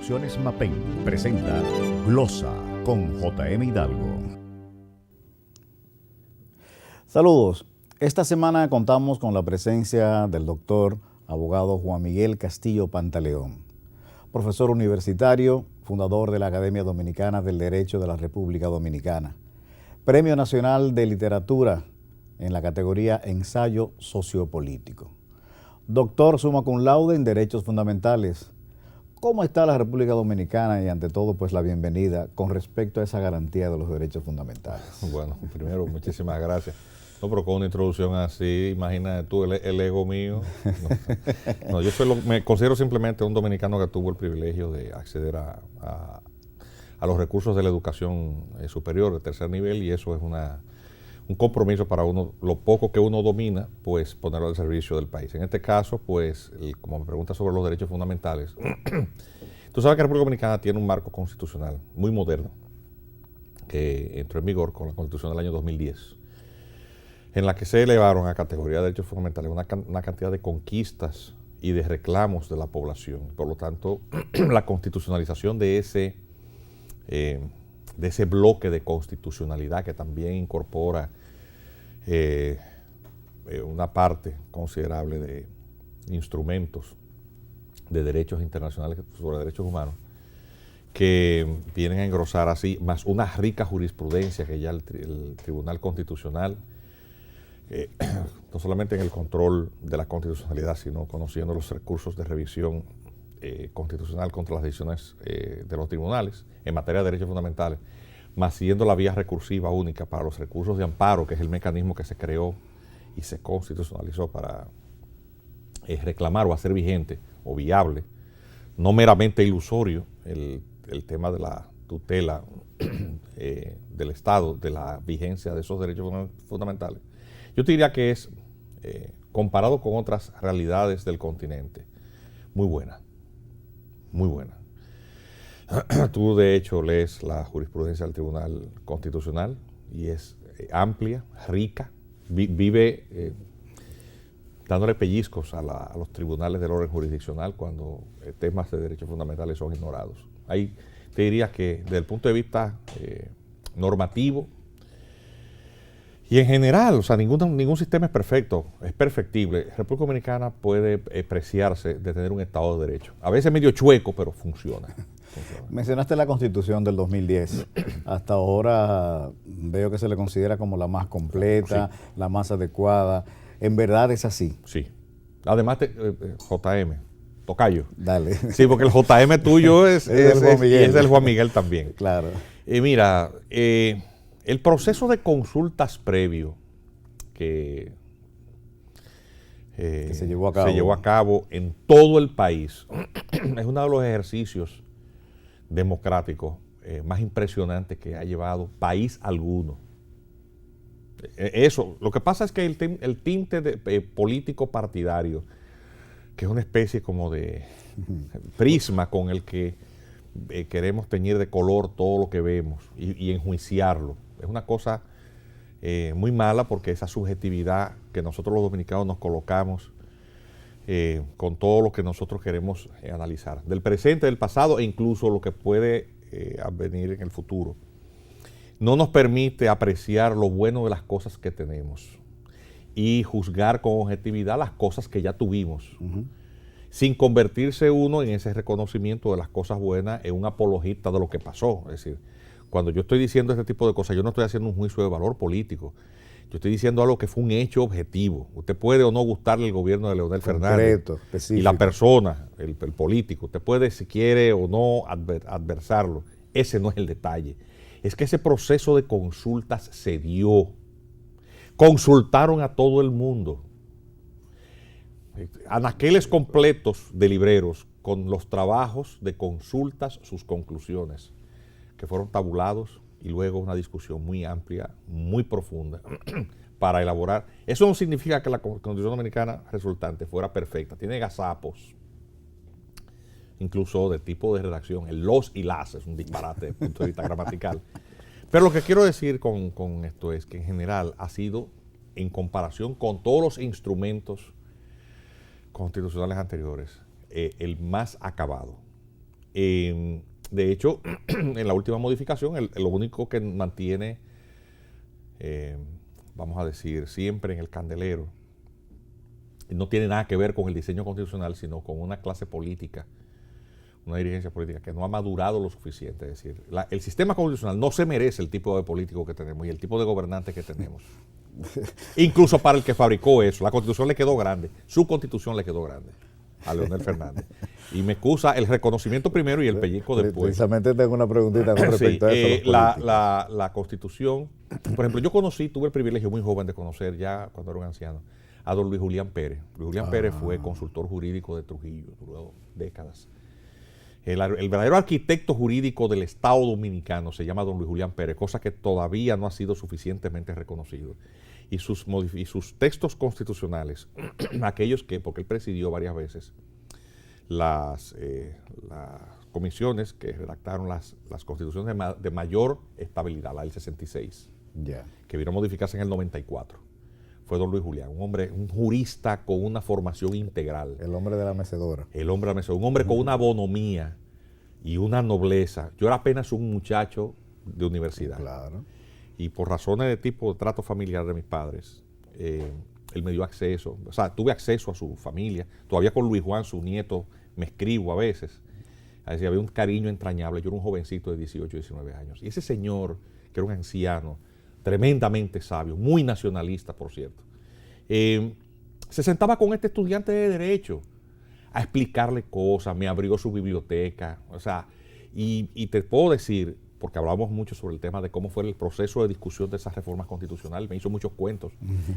Producciones Mapén presenta Glosa con J.M. Hidalgo. Saludos. Esta semana contamos con la presencia del doctor abogado Juan Miguel Castillo Pantaleón, profesor universitario, fundador de la Academia Dominicana del Derecho de la República Dominicana, Premio Nacional de Literatura en la categoría Ensayo Sociopolítico, doctor summa cum laude en Derechos Fundamentales. ¿Cómo está la República Dominicana y ante todo pues la bienvenida con respecto a esa garantía de los derechos fundamentales? Bueno, primero muchísimas gracias. No, pero con una introducción así, imagínate tú el ego mío. No, yo me considero simplemente un dominicano que tuvo el privilegio de acceder a los recursos de la educación superior de tercer nivel, y eso es un compromiso para uno, lo poco que uno domina, pues ponerlo al servicio del país. En este caso, pues, como me preguntas sobre los derechos fundamentales, tú sabes que la República Dominicana tiene un marco constitucional muy moderno que entró en vigor con la Constitución del año 2010, en la que se elevaron a categoría de derechos fundamentales una cantidad de conquistas y de reclamos de la población. Por lo tanto, la constitucionalización de ese bloque de constitucionalidad que también incorpora una parte considerable de instrumentos de derechos internacionales sobre derechos humanos que vienen a engrosar así, más una rica jurisprudencia que ya el Tribunal Constitucional, no solamente en el control de la constitucionalidad, sino conociendo los recursos de revisión constitucional contra las decisiones de los tribunales en materia de derechos fundamentales, más siguiendo la vía recursiva única para los recursos de amparo, que es el mecanismo que se creó y se constitucionalizó para reclamar o hacer vigente o viable, no meramente ilusorio, el tema de la tutela del Estado, de la vigencia de esos derechos fundamentales. Yo te diría que es, comparado con otras realidades del continente, muy buena, muy buena. Tú, de hecho, lees la jurisprudencia del Tribunal Constitucional y es amplia, rica, vive dándole pellizcos a los tribunales del orden jurisdiccional cuando temas de derechos fundamentales son ignorados. Ahí te diría que, desde el punto de vista normativo y en general, o sea, ningún sistema es perfecto, es perfectible. La República Dominicana puede preciarse de tener un Estado de Derecho. A veces medio chueco, pero funciona. Mencionaste la Constitución del 2010. Hasta ahora veo que se le considera como la más completa, sí, la más adecuada. ¿En verdad es así? Sí. Además, JM, tocayo. Dale. Sí, porque el JM tuyo es del Juan Miguel también. Claro. Mira, el proceso de consultas previo que se llevó a cabo en todo el país es uno de los ejercicios democráticos más impresionantes que ha llevado país alguno. Eso, lo que pasa es que el tinte político partidario, que es una especie como de prisma con el que queremos teñir de color todo lo que vemos y enjuiciarlo, es una cosa muy mala, porque esa subjetividad que nosotros los dominicanos nos colocamos con todo lo que nosotros queremos analizar, del presente, del pasado e incluso lo que puede advenir en el futuro, no nos permite apreciar lo bueno de las cosas que tenemos y juzgar con objetividad las cosas que ya tuvimos, sin convertirse uno en ese reconocimiento de las cosas buenas en un apologista de lo que pasó. Es decir, cuando yo estoy diciendo este tipo de cosas, yo no estoy haciendo un juicio de valor político. Yo estoy diciendo algo que fue un hecho objetivo. Usted puede o no gustarle el gobierno de Leonel Fernández y la persona, el político. Usted puede, si quiere o no, adversarlo. Ese no es el detalle. Es que ese proceso de consultas se dio. Consultaron a todo el mundo. Anaqueles completos de libreros con los trabajos de consultas, sus conclusiones, que fueron tabulados, y luego una discusión muy amplia, muy profunda, para elaborar. Eso no significa que la Constitución Dominicana resultante fuera perfecta. Tiene gazapos, incluso de tipo de redacción. El los y las es un disparate desde el punto de vista gramatical. Pero lo que quiero decir con esto es que en general ha sido, en comparación con todos los instrumentos constitucionales anteriores, el más acabado. De hecho, en la última modificación, lo único que mantiene, vamos a decir, siempre en el candelero, no tiene nada que ver con el diseño constitucional, sino con una clase política, una dirigencia política que no ha madurado lo suficiente. Es decir, el sistema constitucional no se merece el tipo de político que tenemos y el tipo de gobernante que tenemos. Incluso para el que fabricó eso. La Constitución le quedó grande. Su Constitución le quedó grande a Leonel Fernández. Y me excusa el reconocimiento primero y el pellizco después. Precisamente tengo una preguntita con respecto a eso. La Constitución, por ejemplo, yo tuve el privilegio muy joven de conocer, ya cuando era un anciano, a don Luis Julián Pérez. Luis Julián Pérez fue consultor jurídico de Trujillo, duró décadas. El verdadero arquitecto jurídico del Estado Dominicano se llama don Luis Julián Pérez, cosa que todavía no ha sido suficientemente reconocido. Y sus textos constitucionales, aquellos que, porque él presidió varias veces las comisiones que redactaron las constituciones de mayor estabilidad, la del 66, que vino a modificarse en el 94. Fue don Luis Julián, un jurista con una formación integral. El hombre de la mecedora. El hombre de la mecedora, un hombre con una bonomía y una nobleza. Yo era apenas un muchacho de universidad. Claro. Y por razones de tipo de trato familiar de mis padres, él me dio acceso, o sea, tuve acceso a su familia. Todavía con Luis Juan, su nieto, me escribo a veces. Así, había un cariño entrañable. Yo era un jovencito de 18, 19 años. Y ese señor, que era un anciano, tremendamente sabio, muy nacionalista, por cierto, se sentaba con este estudiante de Derecho a explicarle cosas, me abrió su biblioteca, o sea, y te puedo decir, porque hablábamos mucho sobre el tema de cómo fue el proceso de discusión de esas reformas constitucionales, me hizo muchos cuentos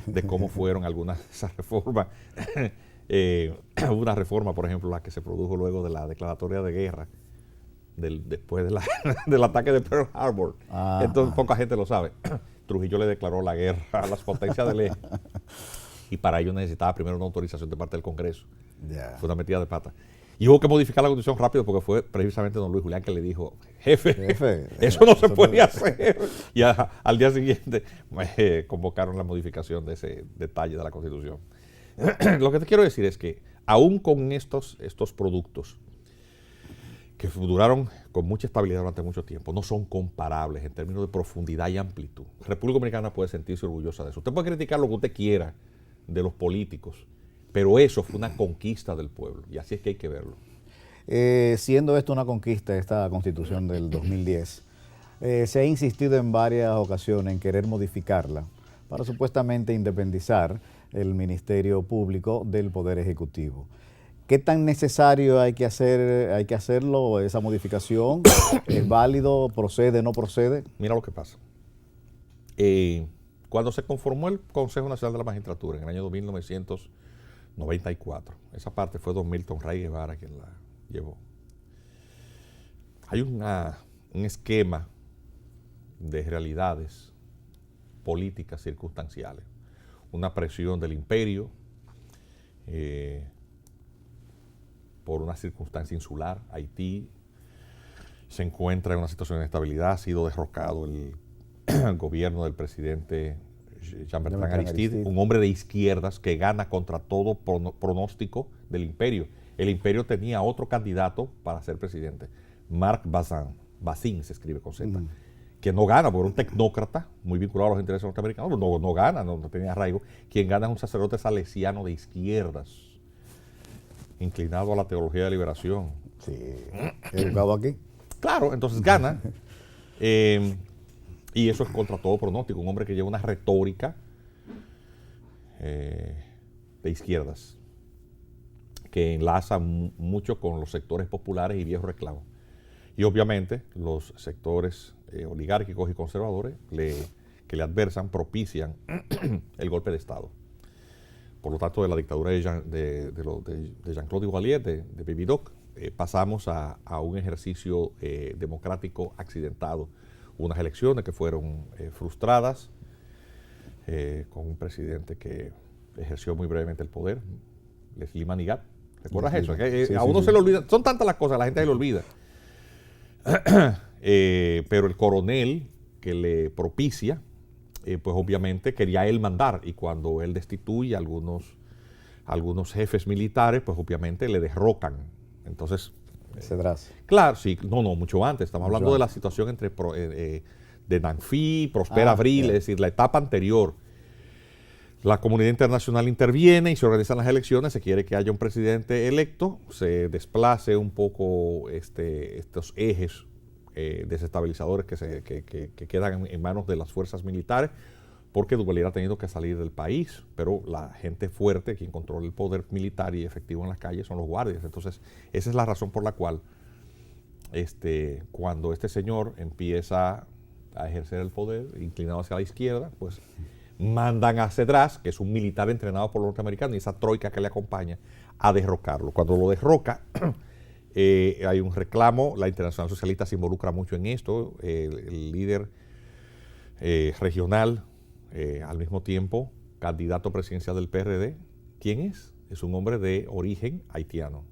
de cómo fueron algunas de esas reformas. Una reforma, por ejemplo, la que se produjo luego de la declaratoria de guerra, después del ataque de Pearl Harbor. Entonces poca gente lo sabe. Trujillo le declaró la guerra a las potencias del eje y para ello necesitaba primero una autorización de parte del Congreso. Fue una metida de pata. Y hubo que modificar la Constitución rápido porque fue precisamente don Luis Julián que le dijo, jefe, eso no se puede hacer. Y al día siguiente convocaron la modificación de ese detalle de la Constitución. Lo que te quiero decir es que aún con estos productos que duraron con mucha estabilidad durante mucho tiempo, no son comparables en términos de profundidad y amplitud. República Dominicana puede sentirse orgullosa de eso. Usted puede criticar lo que usted quiera de los políticos, pero eso fue una conquista del pueblo, y así es que hay que verlo. Siendo esto una conquista, esta Constitución del 2010, se ha insistido en varias ocasiones en querer modificarla para supuestamente independizar el Ministerio Público del Poder Ejecutivo. ¿Qué tan necesario hay que hacerlo, esa modificación? ¿Es válido? ¿Procede? ¿No procede? Mira lo que pasa. Cuando se conformó el Consejo Nacional de la Magistratura en el año 1994, esa parte fue don Milton Ray Guevara quien la llevó. Hay un esquema de realidades políticas circunstanciales, una presión del imperio, por una circunstancia insular. Haití se encuentra en una situación de inestabilidad, ha sido derrocado el gobierno del presidente Jean-Bertrand Aristide, un hombre de izquierdas que gana contra todo pronóstico del imperio. El imperio tenía otro candidato para ser presidente, Marc Bazin se escribe con Z, que no gana, porque era un tecnócrata muy vinculado a los intereses norteamericanos, no gana, no tenía arraigo. Quien gana es un sacerdote salesiano de izquierdas, inclinado a la teología de liberación. Sí, educado aquí. Claro, entonces gana. Y eso es contra todo pronóstico. Un hombre que lleva una retórica de izquierdas que enlaza mucho con los sectores populares y viejos reclamos. Y obviamente los sectores oligárquicos y conservadores que le adversan, propician el golpe de Estado. Por lo tanto, de la dictadura de Jean-Claude Duvalier, de Baby Doc, pasamos a un ejercicio democrático accidentado. Unas elecciones que fueron frustradas, con un presidente que ejerció muy brevemente el poder, Leslie Manigat. ¿Recuerdas eso? A uno se le olvida, son tantas las cosas, la gente se le olvida. Pero el coronel que le propicia, pues obviamente quería él mandar, y cuando él destituye a algunos jefes militares, pues obviamente le derrocan. Entonces Cedras. Claro, sí, no, mucho antes. Estamos Mucho hablando de la antes. situación entre de Nanfi, Prosper Abril, ya. es decir, la etapa anterior. La comunidad internacional interviene y se organizan las elecciones, se quiere que haya un presidente electo, se desplace un poco estos ejes desestabilizadores que quedan en manos de las fuerzas militares, porque Duvalier ha tenido que salir del país, pero la gente fuerte, quien controla el poder militar y efectivo en las calles, son los guardias. Entonces, esa es la razón por la cual cuando este señor empieza a ejercer el poder, inclinado hacia la izquierda, pues mandan a Cedras, que es un militar entrenado por los norteamericanos, y esa troika que le acompaña, a derrocarlo. Cuando lo derroca, hay un reclamo, la Internacional Socialista se involucra mucho en esto, el líder regional, al mismo tiempo, candidato presidencial del PRD, ¿quién es? Es un hombre de origen haitiano,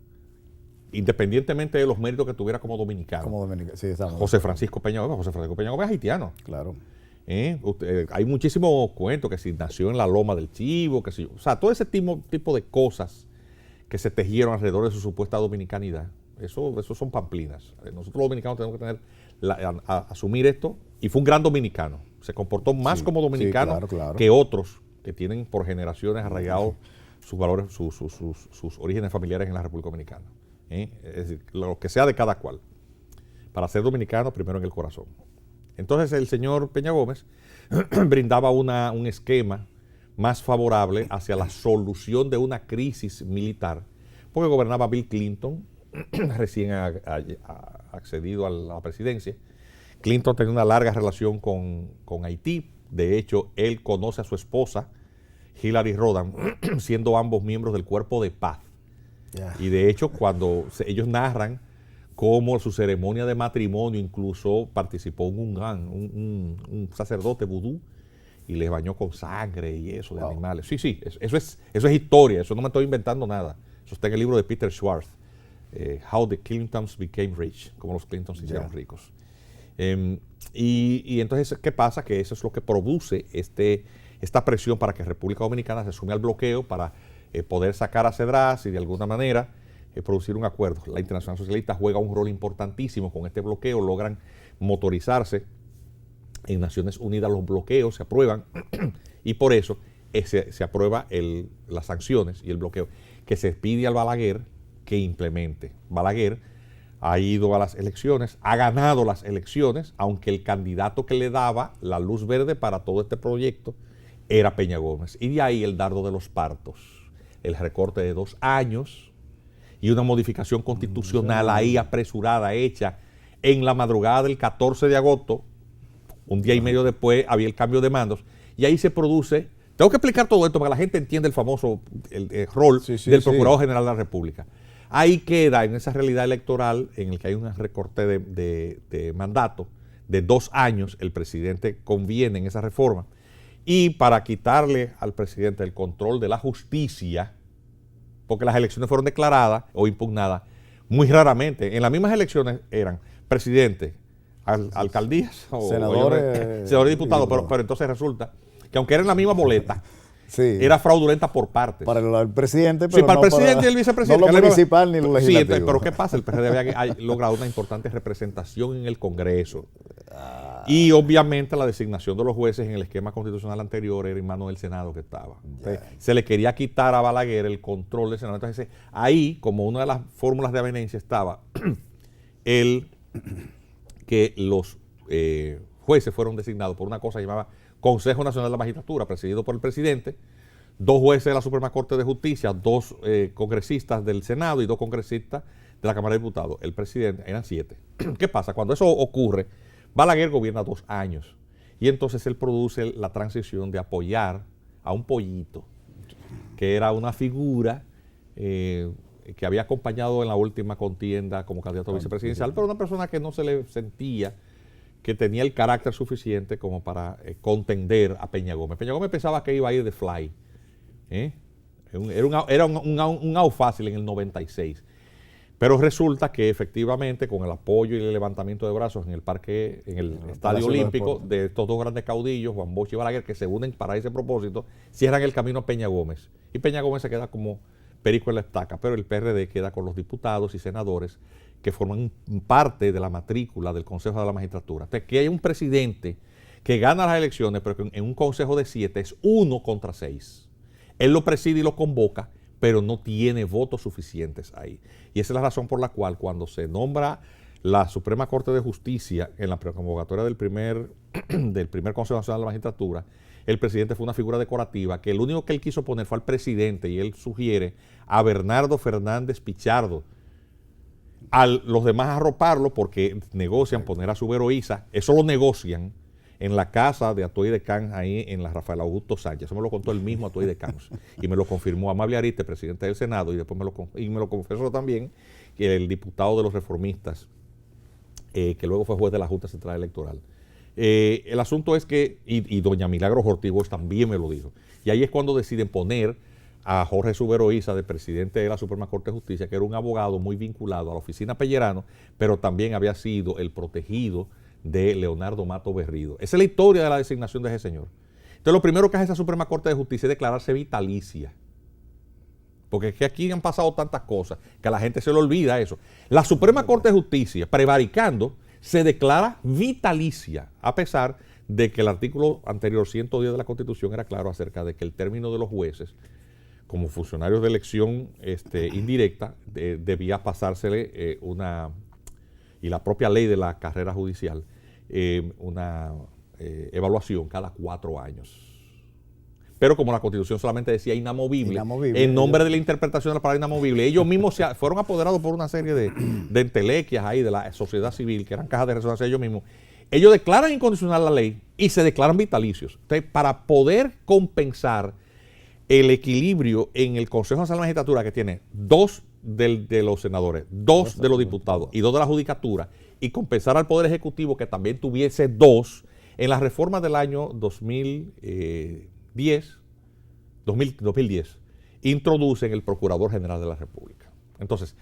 independientemente de los méritos que tuviera como dominicano. Como dominicano, sí, estamos. José Francisco Peña Gómez. José Francisco Peña Gómez es haitiano. Claro. Hay muchísimos cuentos, que si nació en la Loma del Chivo, que si, o sea, todo ese tipo de cosas que se tejieron alrededor de su supuesta dominicanidad, eso son pamplinas. Nosotros los dominicanos tenemos que asumir esto, y fue un gran dominicano. Se comportó más como dominicano claro. que otros que tienen por generaciones arraigados sus valores, sus orígenes familiares en la República Dominicana. Es decir, lo que sea de cada cual. Para ser dominicano, primero en el corazón. Entonces el señor Peña Gómez brindaba un esquema más favorable hacia la solución de una crisis militar, porque gobernaba Bill Clinton, recién accedido a la presidencia. Clinton tenía una larga relación con Haití. De hecho, él conoce a su esposa, Hillary Rodham, siendo ambos miembros del Cuerpo de Paz. Yeah. Y de hecho, cuando ellos narran cómo su ceremonia de matrimonio incluso participó un sacerdote vudú y les bañó con sangre y eso de animales. Sí, eso es historia, eso no me estoy inventando nada. Eso está en el libro de Peter Schwartz, How the Clintons Became Rich, cómo los Clintons se hicieron ricos. Y entonces, ¿qué pasa? Que eso es lo que produce esta presión para que República Dominicana se sume al bloqueo para poder sacar a Cedras y de alguna manera producir un acuerdo. La Internacional Socialista juega un rol importantísimo con este bloqueo, logran motorizarse. En Naciones Unidas los bloqueos se aprueban y por eso se aprueba las sanciones y el bloqueo, que se pide al Balaguer que implemente. Balaguer ha ido a las elecciones, ha ganado las elecciones, aunque el candidato que le daba la luz verde para todo este proyecto era Peña Gómez. Y de ahí el dardo de los partos, el recorte de 2 años y una modificación constitucional ahí apresurada, hecha en la madrugada del 14 de agosto, un día y medio después había el cambio de mandos, y ahí se produce, tengo que explicar todo esto para que la gente entienda el famoso el rol del Procurador General de la República. Ahí queda en esa realidad electoral en el que hay un recorte de mandato de 2 años, el presidente conviene en esa reforma, y para quitarle al presidente el control de la justicia, porque las elecciones fueron declaradas o impugnadas muy raramente. En las mismas elecciones eran presidente, alcaldías, senadores y diputados, pero entonces resulta que aunque era en la misma boleta, era fraudulenta por partes. Para el presidente, pero sí, para el presidente y el vicepresidente. No lo municipal ni lo legislativo. Sí, pero ¿qué pasa? El PRD había logrado una importante representación en el Congreso. Y obviamente la designación de los jueces en el esquema constitucional anterior era en manos del Senado que estaba. Entonces, se le quería quitar a Balaguer el control del Senado. Entonces, ahí, como una de las fórmulas de avenencia, estaba que los jueces fueron designados por una cosa llamada Consejo Nacional de la Magistratura, presidido por el presidente, 2 jueces de la Suprema Corte de Justicia, 2 congresistas del Senado y 2 congresistas de la Cámara de Diputados. El presidente, eran 7. ¿Qué pasa? Cuando eso ocurre, Balaguer gobierna 2 años y entonces él produce la transición de apoyar a un pollito, que era una figura que había acompañado en la última contienda como candidato a vicepresidencial, pero una persona que no se le sentía que tenía el carácter suficiente como para contender a Peña Gómez. Peña Gómez pensaba que iba a ir de fly. Era un out fácil en el 96. Pero resulta que efectivamente con el apoyo y el levantamiento de brazos en el parque, en el Estadio Olímpico, de estos 2 grandes caudillos, Juan Bosch y Balaguer, que se unen para ese propósito, cierran el camino a Peña Gómez. Y Peña Gómez se queda como perico en la estaca, pero el PRD queda con los diputados y senadores que forman parte de la matrícula del Consejo de la Magistratura. Entonces, que hay un presidente que gana las elecciones, pero que en un consejo de 7 es 1 contra 6. Él lo preside y lo convoca, pero no tiene votos suficientes ahí. Y esa es la razón por la cual cuando se nombra la Suprema Corte de Justicia en la preconvocatoria del primer Consejo Nacional de la Magistratura, el presidente fue una figura decorativa que el único que él quiso poner fue al presidente, y él sugiere a Bernardo Fernández Pichardo. A los demás arroparlo porque negocian poner a Subero Isa, eso lo negocian en la casa de Atuey de Camps, ahí en la Rafael Augusto Sánchez. Eso me lo contó el mismo Atuey de Camps y me lo confirmó Amable Ariste, presidente del Senado, y después me lo confesó también el diputado de los reformistas, que luego fue juez de la Junta Central Electoral. El asunto es que, y doña Milagros Ortigoz también me lo dijo, y ahí es cuando deciden poner a Jorge Subero Isa, de presidente de la Suprema Corte de Justicia, que era un abogado muy vinculado a la oficina Pellerano, pero también había sido el protegido de Leonardo Mato Berrido. Esa es la historia de la designación de ese señor. Entonces, lo primero que hace esa Suprema Corte de Justicia es declararse vitalicia. Porque es que aquí han pasado tantas cosas que a la gente se le olvida eso. La Suprema Corte de Justicia, prevaricando, se declara vitalicia, a pesar de que el artículo anterior, 110 de la Constitución, era claro acerca de que el término de los jueces, como funcionarios de elección indirecta, debía pasársele y la propia ley de la carrera judicial, una evaluación cada 4 años. Pero como la Constitución solamente decía inamovible, en nombre de la interpretación de la palabra inamovible, ellos mismos fueron apoderados por una serie de entelequias ahí de la sociedad civil, que eran cajas de resonancia ellos mismos. Ellos declaran incondicional la ley y se declaran vitalicios. Entonces, para poder compensar el equilibrio en el Consejo Nacional de la Magistratura, que tiene 2 de los senadores, 2 de los diputados y 2 de la judicatura, y compensar al Poder Ejecutivo, que también tuviese 2, en las reformas del año 2010, introducen el Procurador General de la República. Entonces,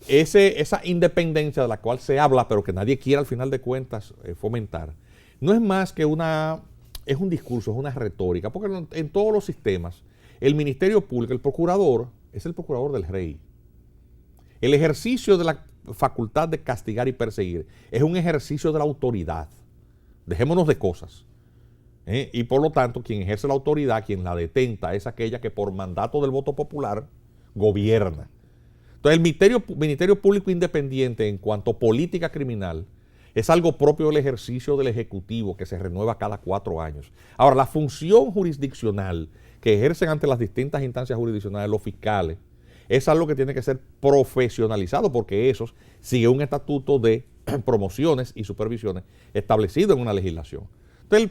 esa independencia de la cual se habla, pero que nadie quiere al final de cuentas fomentar, no es más que es un discurso, es una retórica, porque en todos los sistemas, el Ministerio Público, el procurador, es el procurador del rey. El ejercicio de la facultad de castigar y perseguir es un ejercicio de la autoridad. Dejémonos de cosas. Y por lo tanto, quien ejerce la autoridad, quien la detenta, es aquella que por mandato del voto popular gobierna. Entonces, el Ministerio Público Independiente en cuanto a política criminal es algo propio del ejercicio del Ejecutivo, que se renueva cada 4 años. Ahora, la función jurisdiccional que ejercen ante las distintas instancias jurisdiccionales los fiscales es algo que tiene que ser profesionalizado, porque esos siguen un estatuto de promociones y supervisiones establecido en una legislación. Entonces,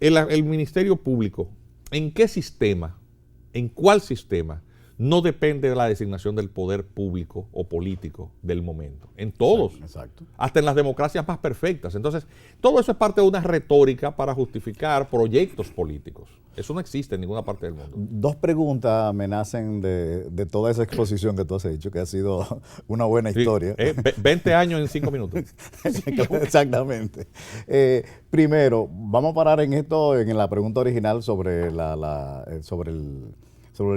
el Ministerio Público, ¿en qué sistema, en cuál sistema no depende de la designación del poder público o político del momento? En todos. Exacto. Hasta en las democracias más perfectas. Entonces, todo eso es parte de una retórica para justificar proyectos políticos. Eso no existe en ninguna parte del mundo. 2 preguntas me nacen de toda esa exposición que tú has hecho, que ha sido una buena historia. 20 años en 5 minutos. Exactamente. Primero, vamos a parar en esto, en la pregunta original sobre el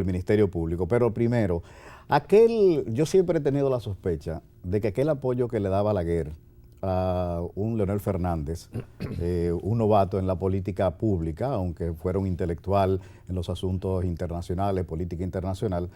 Ministerio Público. Pero primero, yo siempre he tenido la sospecha de que aquel apoyo que le daba Balaguer a un Leonel Fernández, un novato en la política pública, aunque fuera un intelectual en los asuntos internacionales, política internacional,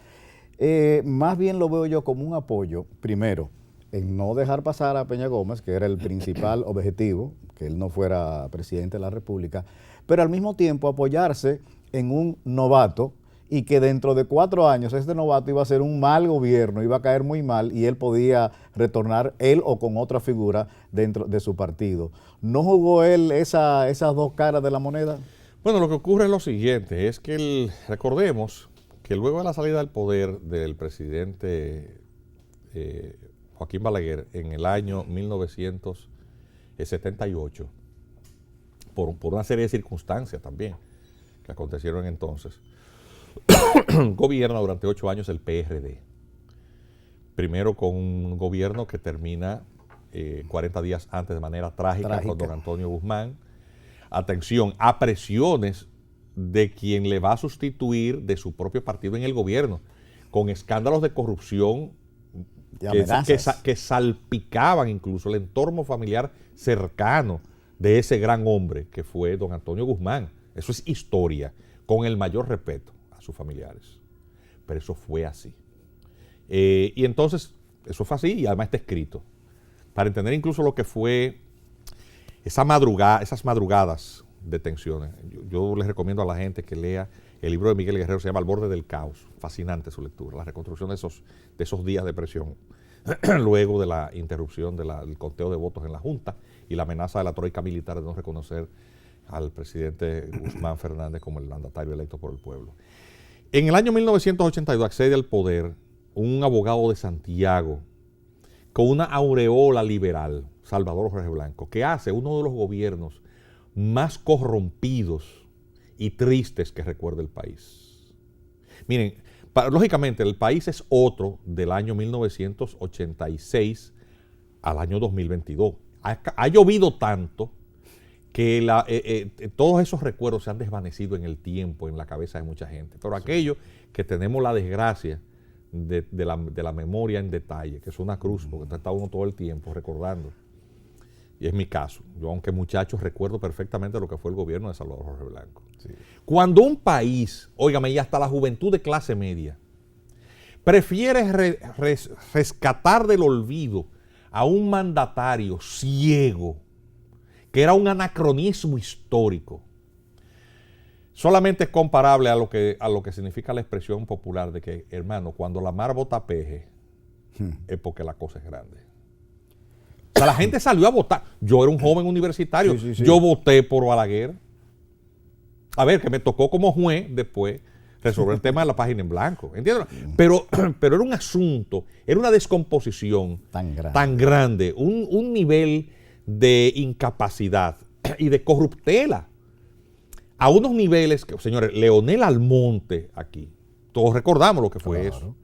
más bien lo veo yo como un apoyo, primero, en no dejar pasar a Peña Gómez, que era el principal objetivo, que él no fuera presidente de la República, pero al mismo tiempo apoyarse en un novato, y que dentro de 4 años este novato iba a ser un mal gobierno, iba a caer muy mal y él podía retornar, él o con otra figura dentro de su partido. ¿No jugó él esas 2 caras de la moneda? Bueno, lo que ocurre es lo siguiente, es que recordemos que luego de la salida del poder del presidente Joaquín Balaguer en el año 1978, por una serie de circunstancias también que acontecieron entonces, gobierna durante 8 años el PRD. Primero con un gobierno que termina 40 días antes de manera trágica con don Antonio Guzmán. Atención, a presiones de quien le va a sustituir de su propio partido en el gobierno, con escándalos de corrupción que salpicaban incluso el entorno familiar cercano de ese gran hombre que fue don Antonio Guzmán. Eso es historia, con el mayor respeto a sus familiares. Pero eso fue así. Y entonces, eso fue así y además está escrito. Para entender incluso lo que fue esas madrugadas de tensiones. Yo les recomiendo a la gente que lea el libro de Miguel Guerrero, se llama Al borde del caos. Fascinante su lectura, la reconstrucción de esos días de presión, luego de la interrupción del conteo de votos en la Junta y la amenaza de la troika militar de no reconocer al presidente Guzmán Fernández como el mandatario electo por el pueblo. En el año 1982 accede al poder un abogado de Santiago con una aureola liberal, Salvador Jorge Blanco, que hace uno de los gobiernos más corrompidos y tristes que recuerda el país. Miren, lógicamente el país es otro del año 1986 al año 2022. Ha llovido tanto que todos esos recuerdos se han desvanecido en el tiempo, en la cabeza de mucha gente. Pero aquellos que tenemos la desgracia de la memoria en detalle, que es una cruz, porque está uno todo el tiempo recordando. Y es mi caso. Yo, aunque muchacho, recuerdo perfectamente lo que fue el gobierno de Salvador Jorge Blanco. Sí. Cuando un país, óigame, y hasta la juventud de clase media, prefiere rescatar del olvido a un mandatario ciego, que era un anacronismo histórico, solamente es comparable a lo que significa la expresión popular de que, hermano, cuando la mar bota peje, es porque la cosa es grande. O sea, la gente salió a votar. Yo era un joven universitario. Sí. Yo voté por Balaguer. A ver, que me tocó como juez después resolver el tema de la página en blanco. ¿Entiendes? Pero era un asunto, era una descomposición tan grande, un nivel de incapacidad y de corruptela. A unos niveles que, señores, Leonel Almonte aquí, todos recordamos lo que fue eso.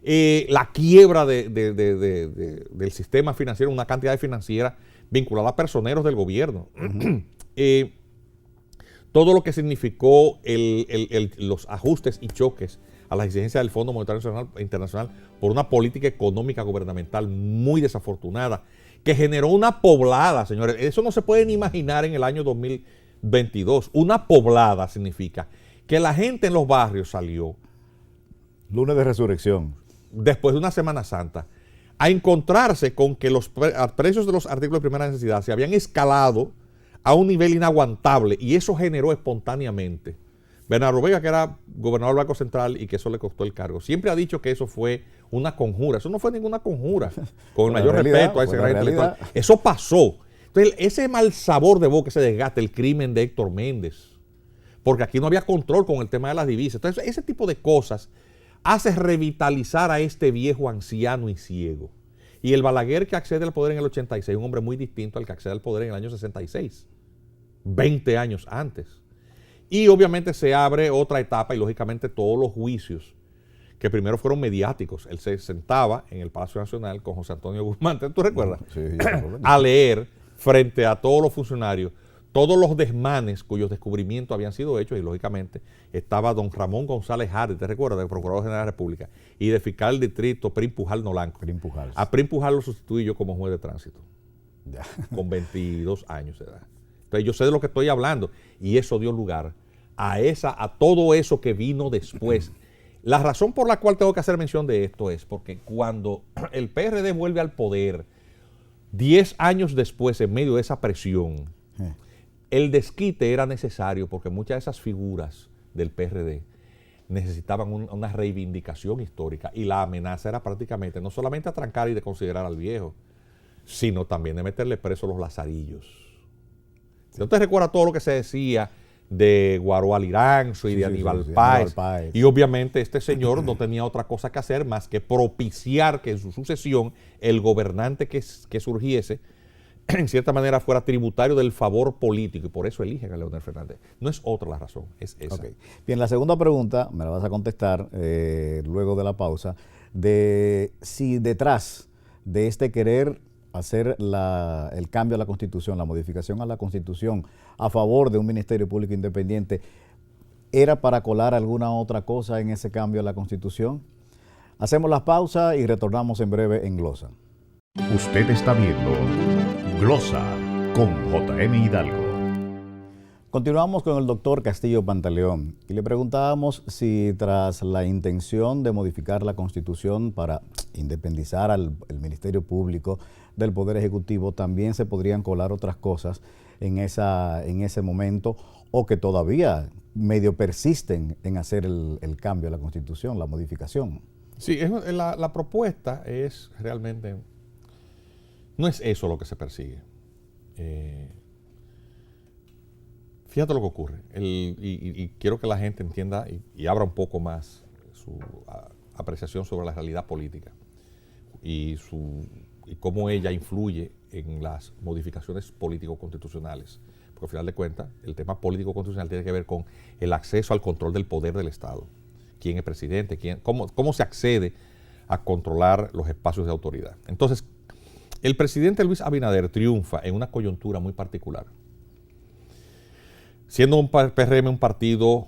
La quiebra del sistema financiero, una cantidad financiera vinculada a personeros del gobierno. Todo lo que significó los ajustes y choques a las exigencias del Fondo Monetario Internacional por una política económica gubernamental muy desafortunada, que generó una poblada, señores. Eso no se puede ni imaginar en el año 2022. Una poblada significa que la gente en los barrios salió lunes de resurrección, después de una Semana Santa, a encontrarse con que los precios de los artículos de primera necesidad se habían escalado a un nivel inaguantable, y eso generó espontáneamente. Bernardo Vega, que era gobernador del Banco Central y que eso le costó el cargo, siempre ha dicho que eso fue una conjura. Eso no fue ninguna conjura, con el mayor respeto a ese gran intelectual. Eso pasó. Entonces, ese mal sabor de boca, ese desgaste, el crimen de Héctor Méndez, porque aquí no había control con el tema de las divisas. Entonces, ese tipo de cosas hace revitalizar a este viejo anciano y ciego. Y el Balaguer que accede al poder en el 86, un hombre muy distinto al que accede al poder en el año 66, 20 años antes. Y obviamente se abre otra etapa y lógicamente todos los juicios, que primero fueron mediáticos. Él se sentaba en el Palacio Nacional con José Antonio Guzmán, ¿tú recuerdas? Sí, a leer frente a todos los funcionarios todos los desmanes cuyos descubrimientos habían sido hechos, y lógicamente estaba don Ramón González Hardy, ¿te recuerdas? Del Procurador General de la República, y de fiscal del distrito Prim Pujal Nolanco. A Prim Pujal lo sustituí yo como juez de tránsito, ya, con 22 años de edad. Entonces yo sé de lo que estoy hablando, y eso dio lugar a todo eso que vino después. La razón por la cual tengo que hacer mención de esto es porque cuando el PRD vuelve al poder, 10 años después, en medio de esa presión, el desquite era necesario porque muchas de esas figuras del PRD necesitaban una reivindicación histórica, y la amenaza era prácticamente no solamente atrancar y de considerar al viejo, sino también de meterle preso a los lazarillos. ¿No te recuerdas todo lo que se decía de Guaroa Liranzo y de Aníbal Páez? Y obviamente este señor no tenía otra cosa que hacer más que propiciar que en su sucesión el gobernante que surgiese en cierta manera fuera tributario del favor político, y por eso eligen a Leonel Fernández. No es otra la razón, es esa. Okay. Bien, la segunda pregunta me la vas a contestar luego de la pausa, de si detrás de este querer hacer el cambio a la Constitución, la modificación a la Constitución a favor de un Ministerio Público Independiente, ¿era para colar alguna otra cosa en ese cambio a la Constitución? Hacemos la pausa y retornamos en breve en Glosa. Usted está viendo Glosa con JM Hidalgo. Continuamos con el doctor Castillo Pantaleón y le preguntábamos si tras la intención de modificar la Constitución para independizar al Ministerio Público del Poder Ejecutivo, también se podrían colar otras cosas en ese momento, o que todavía medio persisten en hacer el cambio a la Constitución, la modificación. Sí, la propuesta es realmente, no es eso lo que se persigue. Fíjate lo que ocurre, y quiero que la gente entienda y abra un poco más su apreciación sobre la realidad política y cómo ella influye en las modificaciones político-constitucionales. Porque al final de cuentas, el tema político-constitucional tiene que ver con el acceso al control del poder del Estado. ¿Quién es presidente? ¿Cómo se accede a controlar los espacios de autoridad? Entonces, el presidente Luis Abinader triunfa en una coyuntura muy particular. Siendo un PRM un partido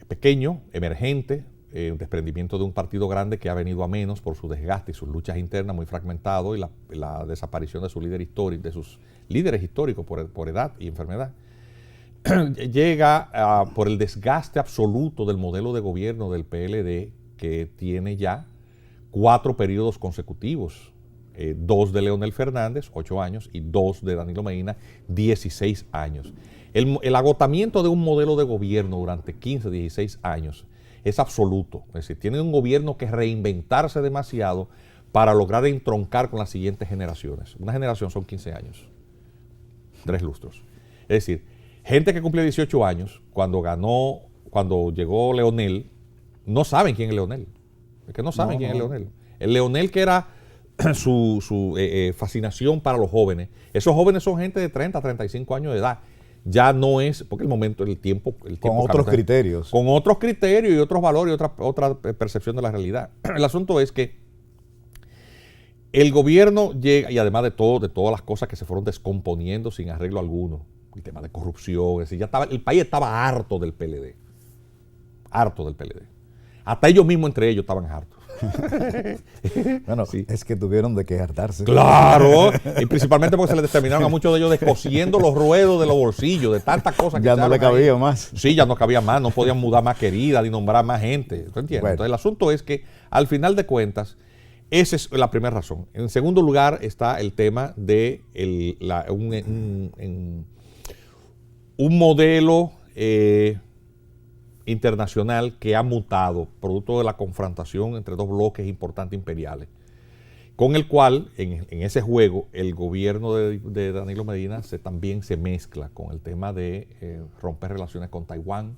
pequeño, emergente, un desprendimiento de un partido grande que ha venido a menos por su desgaste y sus luchas internas muy fragmentado, y la desaparición de su líder histórico, de sus líderes históricos por edad y enfermedad, llega por el desgaste absoluto del modelo de gobierno del PLD, que tiene ya 4 periodos consecutivos, 2 de Leonel Fernández, 8 años, y 2 de Danilo Medina, 16 años. El agotamiento de un modelo de gobierno durante 15, 16 años es absoluto. Es decir, tiene un gobierno que reinventarse demasiado para lograr entroncar con las siguientes generaciones. Una generación son 15 años, 3 lustros. Es decir, gente que cumple 18 años, cuando llegó Leonel, no saben quién es Leonel. Es que no saben quién es Leonel. El Leonel, que era su fascinación para los jóvenes. Esos jóvenes son gente de 30, 35 años de edad. Ya no es, porque el tiempo con otros criterios. Con otros criterios y otros valores y otra percepción de la realidad. El asunto es que el gobierno llega, y además de todas las cosas que se fueron descomponiendo sin arreglo alguno, el tema de corrupción, es decir, el país estaba harto del PLD. Harto del PLD. Hasta ellos mismos, entre ellos, estaban hartos. Bueno, sí. Es que tuvieron de qué hartarse. Claro, y principalmente porque se les terminaron a muchos de ellos descosiendo los ruedos de los bolsillos, de tantas cosas que ya no le cabía más. Sí, ya no cabía más, no podían mudar más querida ni nombrar más gente. ¿Tú entiendes? Bueno. Entonces, el asunto es que, al final de cuentas, esa es la primera razón. En segundo lugar está el tema de un modelo internacional que ha mutado, producto de la confrontación entre 2 bloques importantes imperiales, con el cual, en ese juego, el gobierno de Danilo Medina también se mezcla con el tema de romper relaciones con Taiwán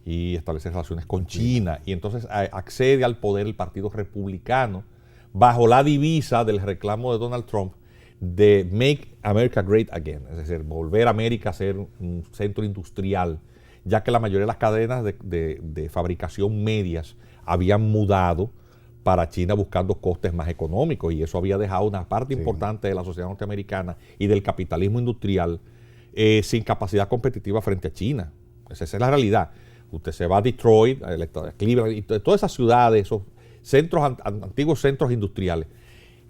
y establecer relaciones con China, y entonces accede al poder el Partido Republicano bajo la divisa del reclamo de Donald Trump de Make America Great Again, es decir, volver a América a ser un centro industrial, ya que la mayoría de las cadenas de fabricación medias habían mudado para China buscando costes más económicos, y eso había dejado una parte importante de la sociedad norteamericana y del capitalismo industrial sin capacidad competitiva frente a China. Esa es la realidad. Usted se va a Detroit, a Cleveland, y todas esas ciudades, esos antiguos centros industriales,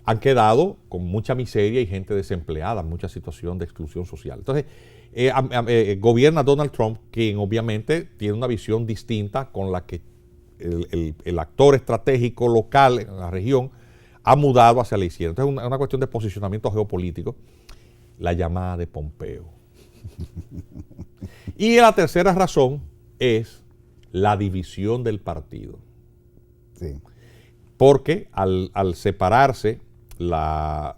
han quedado con mucha miseria y gente desempleada, mucha situación de exclusión social. Entonces, gobierna Donald Trump, quien obviamente tiene una visión distinta con la que el actor estratégico local en la región ha mudado hacia la izquierda. Entonces, es una cuestión de posicionamiento geopolítico, la llamada de Pompeo. Y la tercera razón es la división del partido. Sí. Porque al separarse las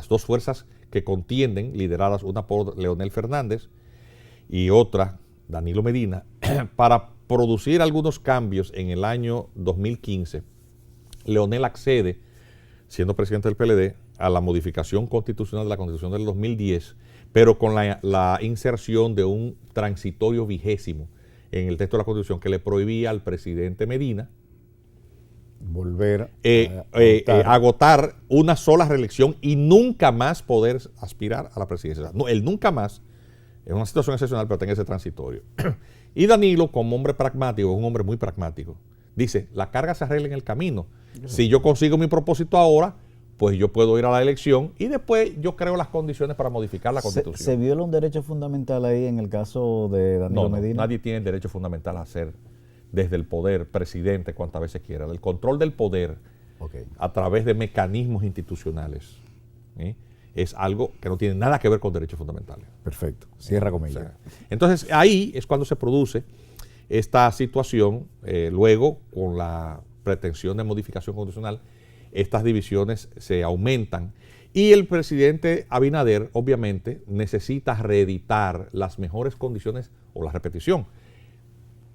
2 fuerzas que contienden, lideradas una por Leonel Fernández y otra Danilo Medina, para producir algunos cambios en el año 2015, Leonel accede, siendo presidente del PLD, a la modificación constitucional de la Constitución del 2010, pero con la inserción de un transitorio 20º en el texto de la Constitución que le prohibía al presidente Medina volver a agotar una sola reelección y nunca más poder aspirar a la presidencia. No, él nunca más, es una situación excepcional, pero tenga ese transitorio. Y Danilo, como hombre pragmático, es un hombre muy pragmático, Dice, la carga se arregla en el camino. Si yo consigo mi propósito ahora, pues yo puedo ir a la elección y después yo creo las condiciones para modificar la Constitución. ¿Se viola un derecho fundamental ahí en el caso de Danilo Medina? Nadie tiene el derecho fundamental a ser desde el poder presidente cuantas veces quiera. El control del poder a través de mecanismos institucionales es algo que no tiene nada que ver con derechos fundamentales. Perfecto, cierra comillas. O sea, entonces ahí es cuando se produce esta situación, luego con la pretensión de modificación constitucional, estas divisiones se aumentan y el presidente Abinader obviamente necesita reeditar las mejores condiciones o la repetición,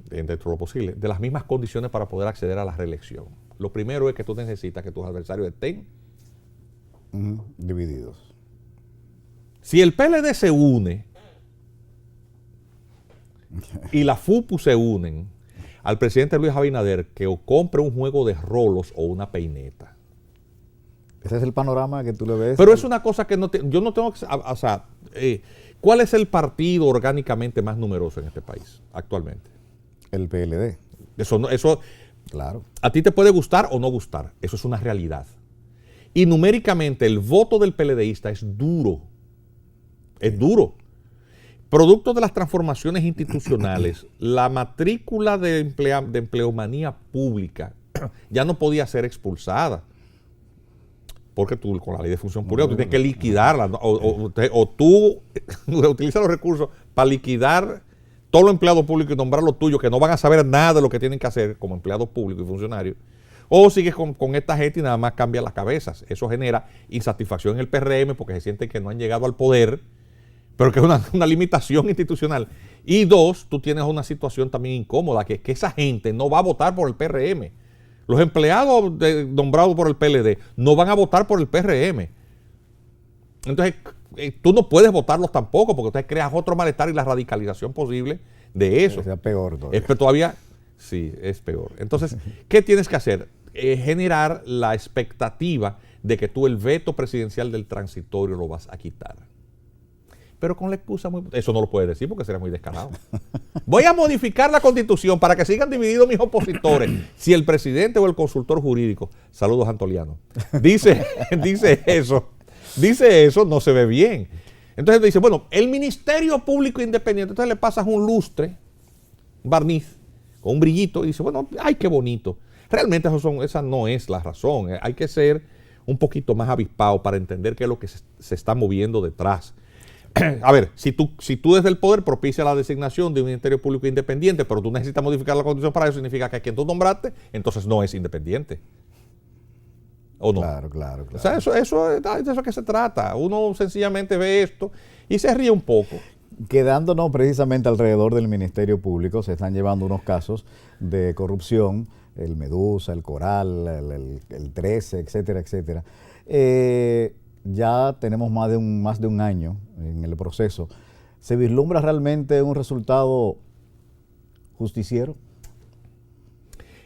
dentro de lo posible, de las mismas condiciones para poder acceder a la reelección. Lo primero es que tú necesitas que tus adversarios estén divididos. Si el PLD se une y la FUPU se unen, al presidente Luis Abinader que o compre un juego de rolos o una peineta. Ese es el panorama que tú le ves. Pero es una cosa que yo no tengo que... O sea, ¿cuál es el partido orgánicamente más numeroso en este país actualmente? El PLD. Eso Claro. a ti te puede gustar o no gustar. Eso es una realidad. Y numéricamente el voto del PLDista es duro. Es duro. Producto de las transformaciones institucionales, la matrícula de empleomanía pública ya no podía ser expulsada. Porque tú, con la ley de función pública, tú tienes que liquidarla, ¿no? o tú utilizas los recursos para liquidar todos los empleados públicos y nombrar los tuyos que no van a saber nada de lo que tienen que hacer como empleados públicos y funcionarios. O sigues con esta gente y nada más cambias las cabezas. Eso genera insatisfacción en el PRM porque se sienten que no han llegado al poder, pero que es una limitación institucional. Y dos, tú tienes una situación también incómoda, que es que esa gente no va a votar por el PRM. Los empleados nombrados por el PLD no van a votar por el PRM. Entonces, tú no puedes votarlos tampoco, porque entonces creas otro malestar y la radicalización posible de eso. O sea, peor todavía. Todavía, sí, es peor. Entonces, ¿qué tienes que hacer? Generar la expectativa de que tú el veto presidencial del transitorio lo vas a quitar. Pero con la excusa muy... Eso no lo puedes decir porque sería muy descarado. Voy a modificar la Constitución para que sigan divididos mis opositores. Si el presidente o el consultor jurídico, saludos Antoliano, dice eso, no se ve bien. Entonces dice, bueno, el Ministerio Público Independiente, entonces le pasas un lustre, un barniz, con un brillito, y dice, bueno, ay, qué bonito. Realmente esa no es la razón. Hay que ser un poquito más avispado para entender qué es lo que se está moviendo detrás. A ver, si tú desde el poder propicias la designación de un Ministerio Público Independiente, pero tú necesitas modificar la Constitución para eso, significa que a quien tú nombraste, entonces no es independiente. ¿O no? Claro. O sea, eso es de eso que se trata. Uno sencillamente ve esto y se ríe un poco. Quedándonos precisamente alrededor del Ministerio Público, se están llevando unos casos de corrupción, el Medusa, el Coral, el 13, etcétera, etcétera. Ya tenemos más de un año en el proceso. ¿Se vislumbra realmente un resultado justiciero?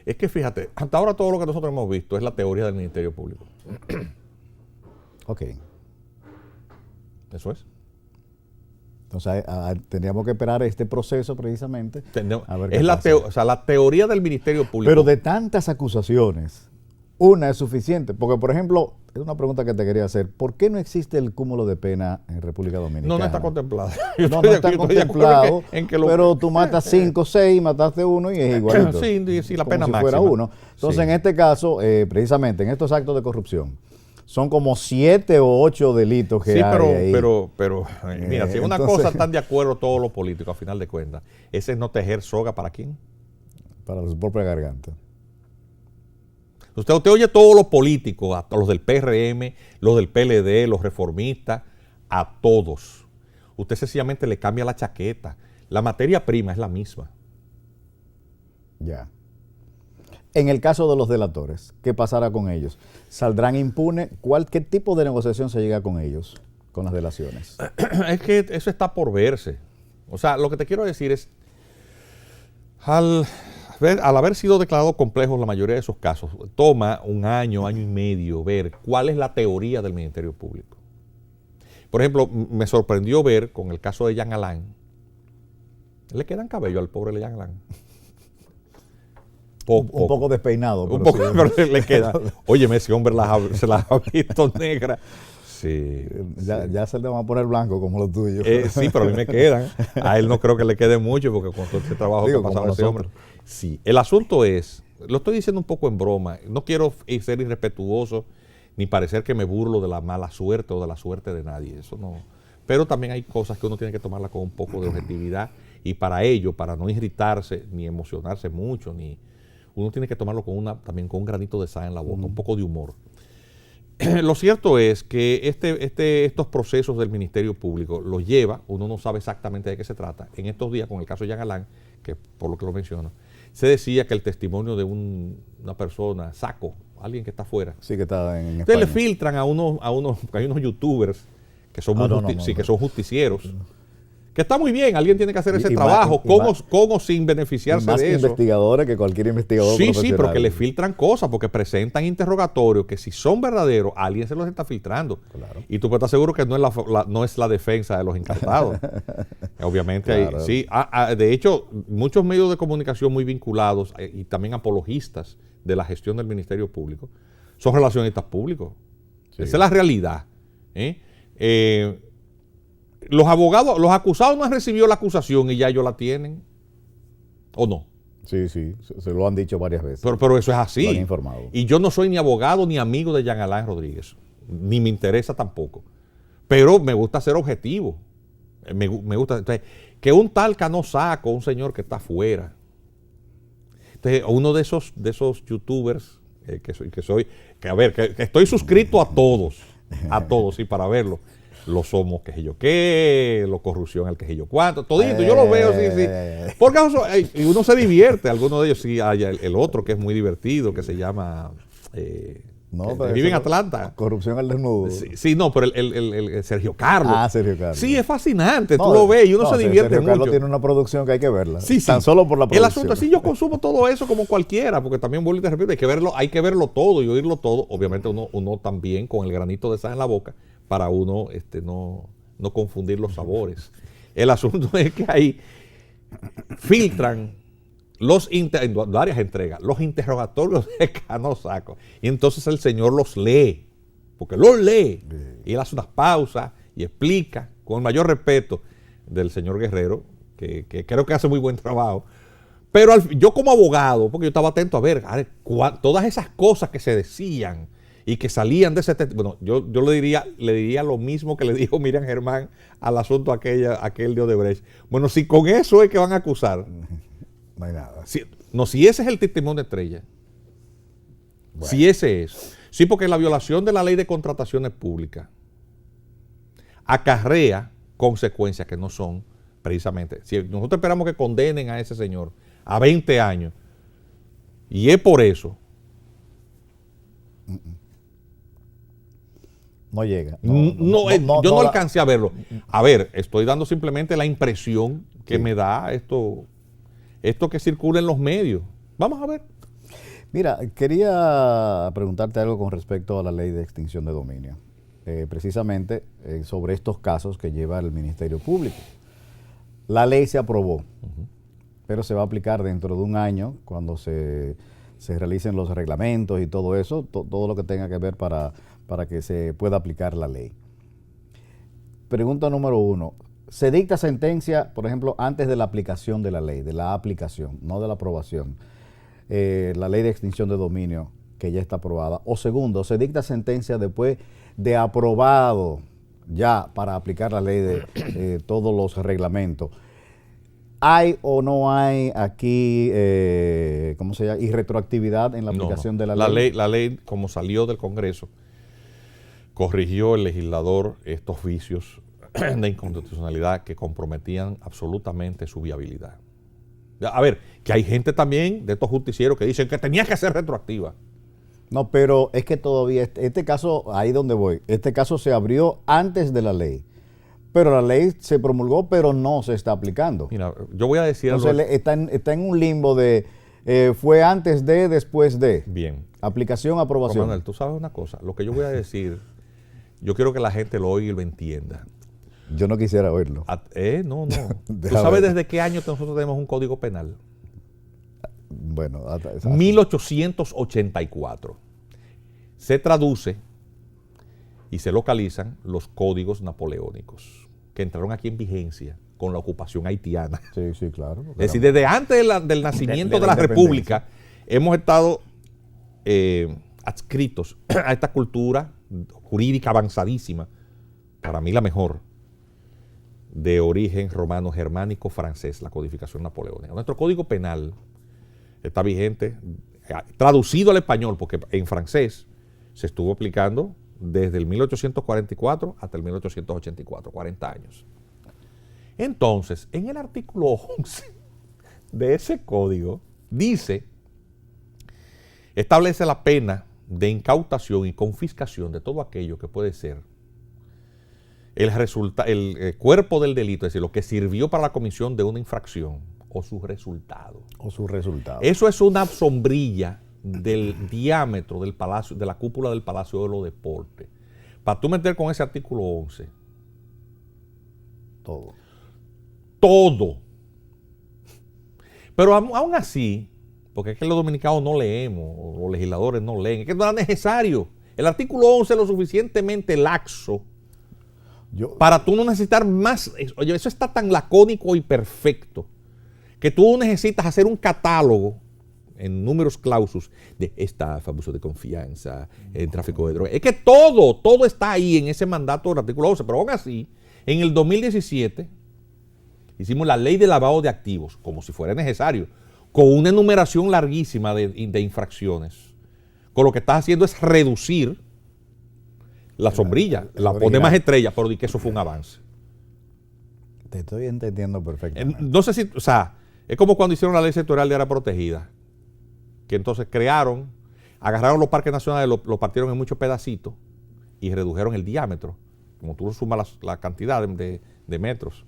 Es que fíjate, hasta ahora todo lo que nosotros hemos visto es la teoría del Ministerio Público. Ok. Eso es. Entonces tendríamos que esperar este proceso precisamente. A ver qué Es pasa. la teoría del Ministerio Público. Pero de tantas acusaciones, una es suficiente. Porque, por ejemplo, es una pregunta que te quería hacer. ¿Por qué no existe el cúmulo de pena en República Dominicana? No está contemplado. No está contemplado, pero tú matas 5, 6, mataste uno y es igualito. Sí, la pena como si máxima. fuera uno. Entonces, Sí. en este caso, precisamente, en estos actos de corrupción, son como 7 o 8 delitos que Sí, hay ahí. pero mira, si una entonces- cosa están de acuerdo todos los políticos, a final de cuentas, ese es no tejer soga para quién. Para su propia garganta. Usted oye todos los políticos, a los del PRM, los del PLD, los reformistas, a todos. Usted sencillamente le cambia la chaqueta. La materia prima es la misma. Ya. En el caso de los delatores, ¿qué pasará con ellos? ¿Saldrán impunes? ¿Qué tipo de negociación se llega con ellos, con las delaciones? Es que eso está por verse. O sea, lo que te quiero decir es, al haber sido declarado complejos la mayoría de esos casos, toma un año, año y medio ver cuál es la teoría del Ministerio Público. Por ejemplo, me sorprendió ver con el caso de Jean Alain, le quedan cabello al pobre Jean Alain. Un poco despeinado. Un poco, pero le queda. Óyeme, ese hombre se las ha visto negras. Sí. Ya se le van a poner blanco como los tuyos. Sí, pero a mí me quedan. A él no creo que le quede mucho porque con todo ese trabajo que ha pasado ese hombre. Sí. El asunto es, lo estoy diciendo un poco en broma, no quiero ser irrespetuoso ni parecer que me burlo de la mala suerte o de la suerte de nadie. Eso no. Pero también hay cosas que uno tiene que tomarlas con un poco de objetividad y para ello, para no irritarse ni emocionarse mucho, uno tiene que tomarlo también con un granito de sal en la boca, un poco de humor. Lo cierto es que estos procesos del Ministerio Público los lleva, uno no sabe exactamente de qué se trata. En estos días, con el caso de Jean Alain, que por lo que lo menciono, se decía que el testimonio de una persona, Saco, alguien que está afuera, sí, que está en ustedes le España. filtran hay unos youtubers que son, que son justicieros. Que está muy bien, alguien tiene que hacer ese trabajo, con o sin beneficiarse más de eso. investigadores que cualquier investigador Sí, profesional. sí, pero que le filtran cosas, porque presentan interrogatorios que si son verdaderos, alguien se los está filtrando. Claro. Y tú puedes estar seguro que no es la defensa de los encartados. Obviamente, Claro. sí. De hecho, muchos medios de comunicación muy vinculados y también apologistas de la gestión del Ministerio Público son relacionistas públicos. Sí. Esa es la realidad. Los abogados, los acusados no han recibido la acusación y ya ellos la tienen. ¿O no? Sí, se lo han dicho varias veces. Pero eso es así. Lo han informado. Y yo no soy ni abogado ni amigo de Jean Alain Rodríguez. Ni me interesa tampoco. Pero me gusta ser objetivo. Me gusta. Entonces, que un tal Cano Saco, un señor que está afuera. Entonces, uno de esos youtubers que estoy suscrito a todos, sí, para verlo. Los somos que sé yo qué, lo corrupción el que sé yo cuánto, todito, yo lo veo, sí. Porque uno se divierte, algunos de ellos sí, hay el otro que es muy divertido, que se llama, vive en Atlanta. Corrupción al desnudo. Sí, no, pero el Sergio Carlos. Ah, Sergio Carlos. Sí, es fascinante, tú lo ves y uno se divierte Sergio mucho. Carlos tiene una producción que hay que verla. Sí. Tan solo por la producción. El asunto es, sí, yo consumo todo eso como cualquiera, porque también vuelvo y te repito, hay que verlo todo y oírlo todo. Obviamente uno también con el granito de sal en la boca, para uno no confundir los sabores. El asunto es que ahí filtran en varias entregas los interrogatorios de Cano Saco. Y entonces el señor los lee, porque los lee. Y él hace unas pausas y explica, con el mayor respeto del señor Guerrero, que creo que hace muy buen trabajo. Pero yo como abogado, porque yo estaba atento a ver todas esas cosas que se decían y que salían de ese... Bueno, yo le diría lo mismo que le dijo Miriam Germán al asunto aquel de Odebrecht. Bueno, si con eso es que van a acusar... No hay nada. Si ese es el testimonio de estrella. Bueno. Si ese es. Sí, porque la violación de la ley de contrataciones públicas acarrea consecuencias que no son precisamente... Si nosotros esperamos que condenen a ese señor a 20 años, y es por eso... No llega. Yo no alcancé a verlo. A ver, estoy dando simplemente la impresión que me da esto que circula en los medios. Vamos a ver. Mira, quería preguntarte algo con respecto a la ley de extinción de dominio. Precisamente sobre estos casos que lleva el Ministerio Público. La ley se aprobó, pero se va a aplicar dentro de un año cuando se realicen los reglamentos y todo eso, todo lo que tenga que ver para que se pueda aplicar la ley. Pregunta número 1. ¿Se dicta sentencia, por ejemplo, antes de la aplicación de la ley, de la aplicación, no de la aprobación? La ley de extinción de dominio que ya está aprobada. O segundo, ¿se dicta sentencia después de aprobado ya para aplicar la ley de todos los reglamentos? ¿Hay o no hay aquí, ¿cómo se llama? ¿Irretroactividad en la aplicación de la ley? La ley, como salió del Congreso, corrigió el legislador estos vicios de inconstitucionalidad que comprometían absolutamente su viabilidad. A ver, que hay gente también de estos justicieros que dicen que tenía que ser retroactiva. No, pero es que todavía, este caso, ahí donde voy, este caso se abrió antes de la ley, pero la ley se promulgó, pero no se está aplicando. Mira, yo voy a decir algo. Entonces está en un limbo de, fue antes de, después de. Bien. Aplicación, aprobación. Manuel, tú sabes una cosa, lo que yo voy a decir, yo quiero que la gente lo oiga y lo entienda. Yo no quisiera oírlo. No. ¿Tú sabes desde qué año nosotros tenemos un código penal? Bueno, 1884. Se traduce y se localizan los códigos napoleónicos que entraron aquí en vigencia con la ocupación haitiana. Sí, sí, claro. Es decir, desde antes del nacimiento de la República hemos estado adscritos a esta cultura jurídica avanzadísima, para mí la mejor, de origen romano, germánico, francés, la codificación napoleónica. Nuestro código penal está vigente, traducido al español, porque en francés se estuvo aplicando desde el 1844 hasta el 1884, 40 años. Entonces, en el artículo 11 de ese código, establece la pena de incautación y confiscación de todo aquello que puede ser el cuerpo del delito, es decir, lo que sirvió para la comisión de una infracción o su resultado. O su resultado. Eso es una sombrilla del diámetro del palacio, de la cúpula del Palacio de los Deportes. Para tú meter con ese artículo 11 todo. Pero aún así, porque es que los dominicanos no leemos, o los legisladores no leen, es que no era necesario. El artículo 11 es lo suficientemente laxo para tú no necesitar más. Oye, eso está tan lacónico y perfecto que tú necesitas hacer un catálogo en números clausus de estafa, abuso de confianza, tráfico de drogas. Es que todo está ahí en ese mandato del artículo 11, pero aún así, en el 2017 hicimos la ley de lavado de activos, como si fuera necesario, con una enumeración larguísima de infracciones. Con lo que estás haciendo es reducir la sombrilla, la pone más estrella, pero di que eso fue un avance. Te estoy entendiendo perfectamente. No sé si, o sea, es como cuando hicieron la ley sectorial de área protegida, que entonces agarraron los parques nacionales, los partieron en muchos pedacitos y redujeron el diámetro. Como tú sumas la cantidad de metros,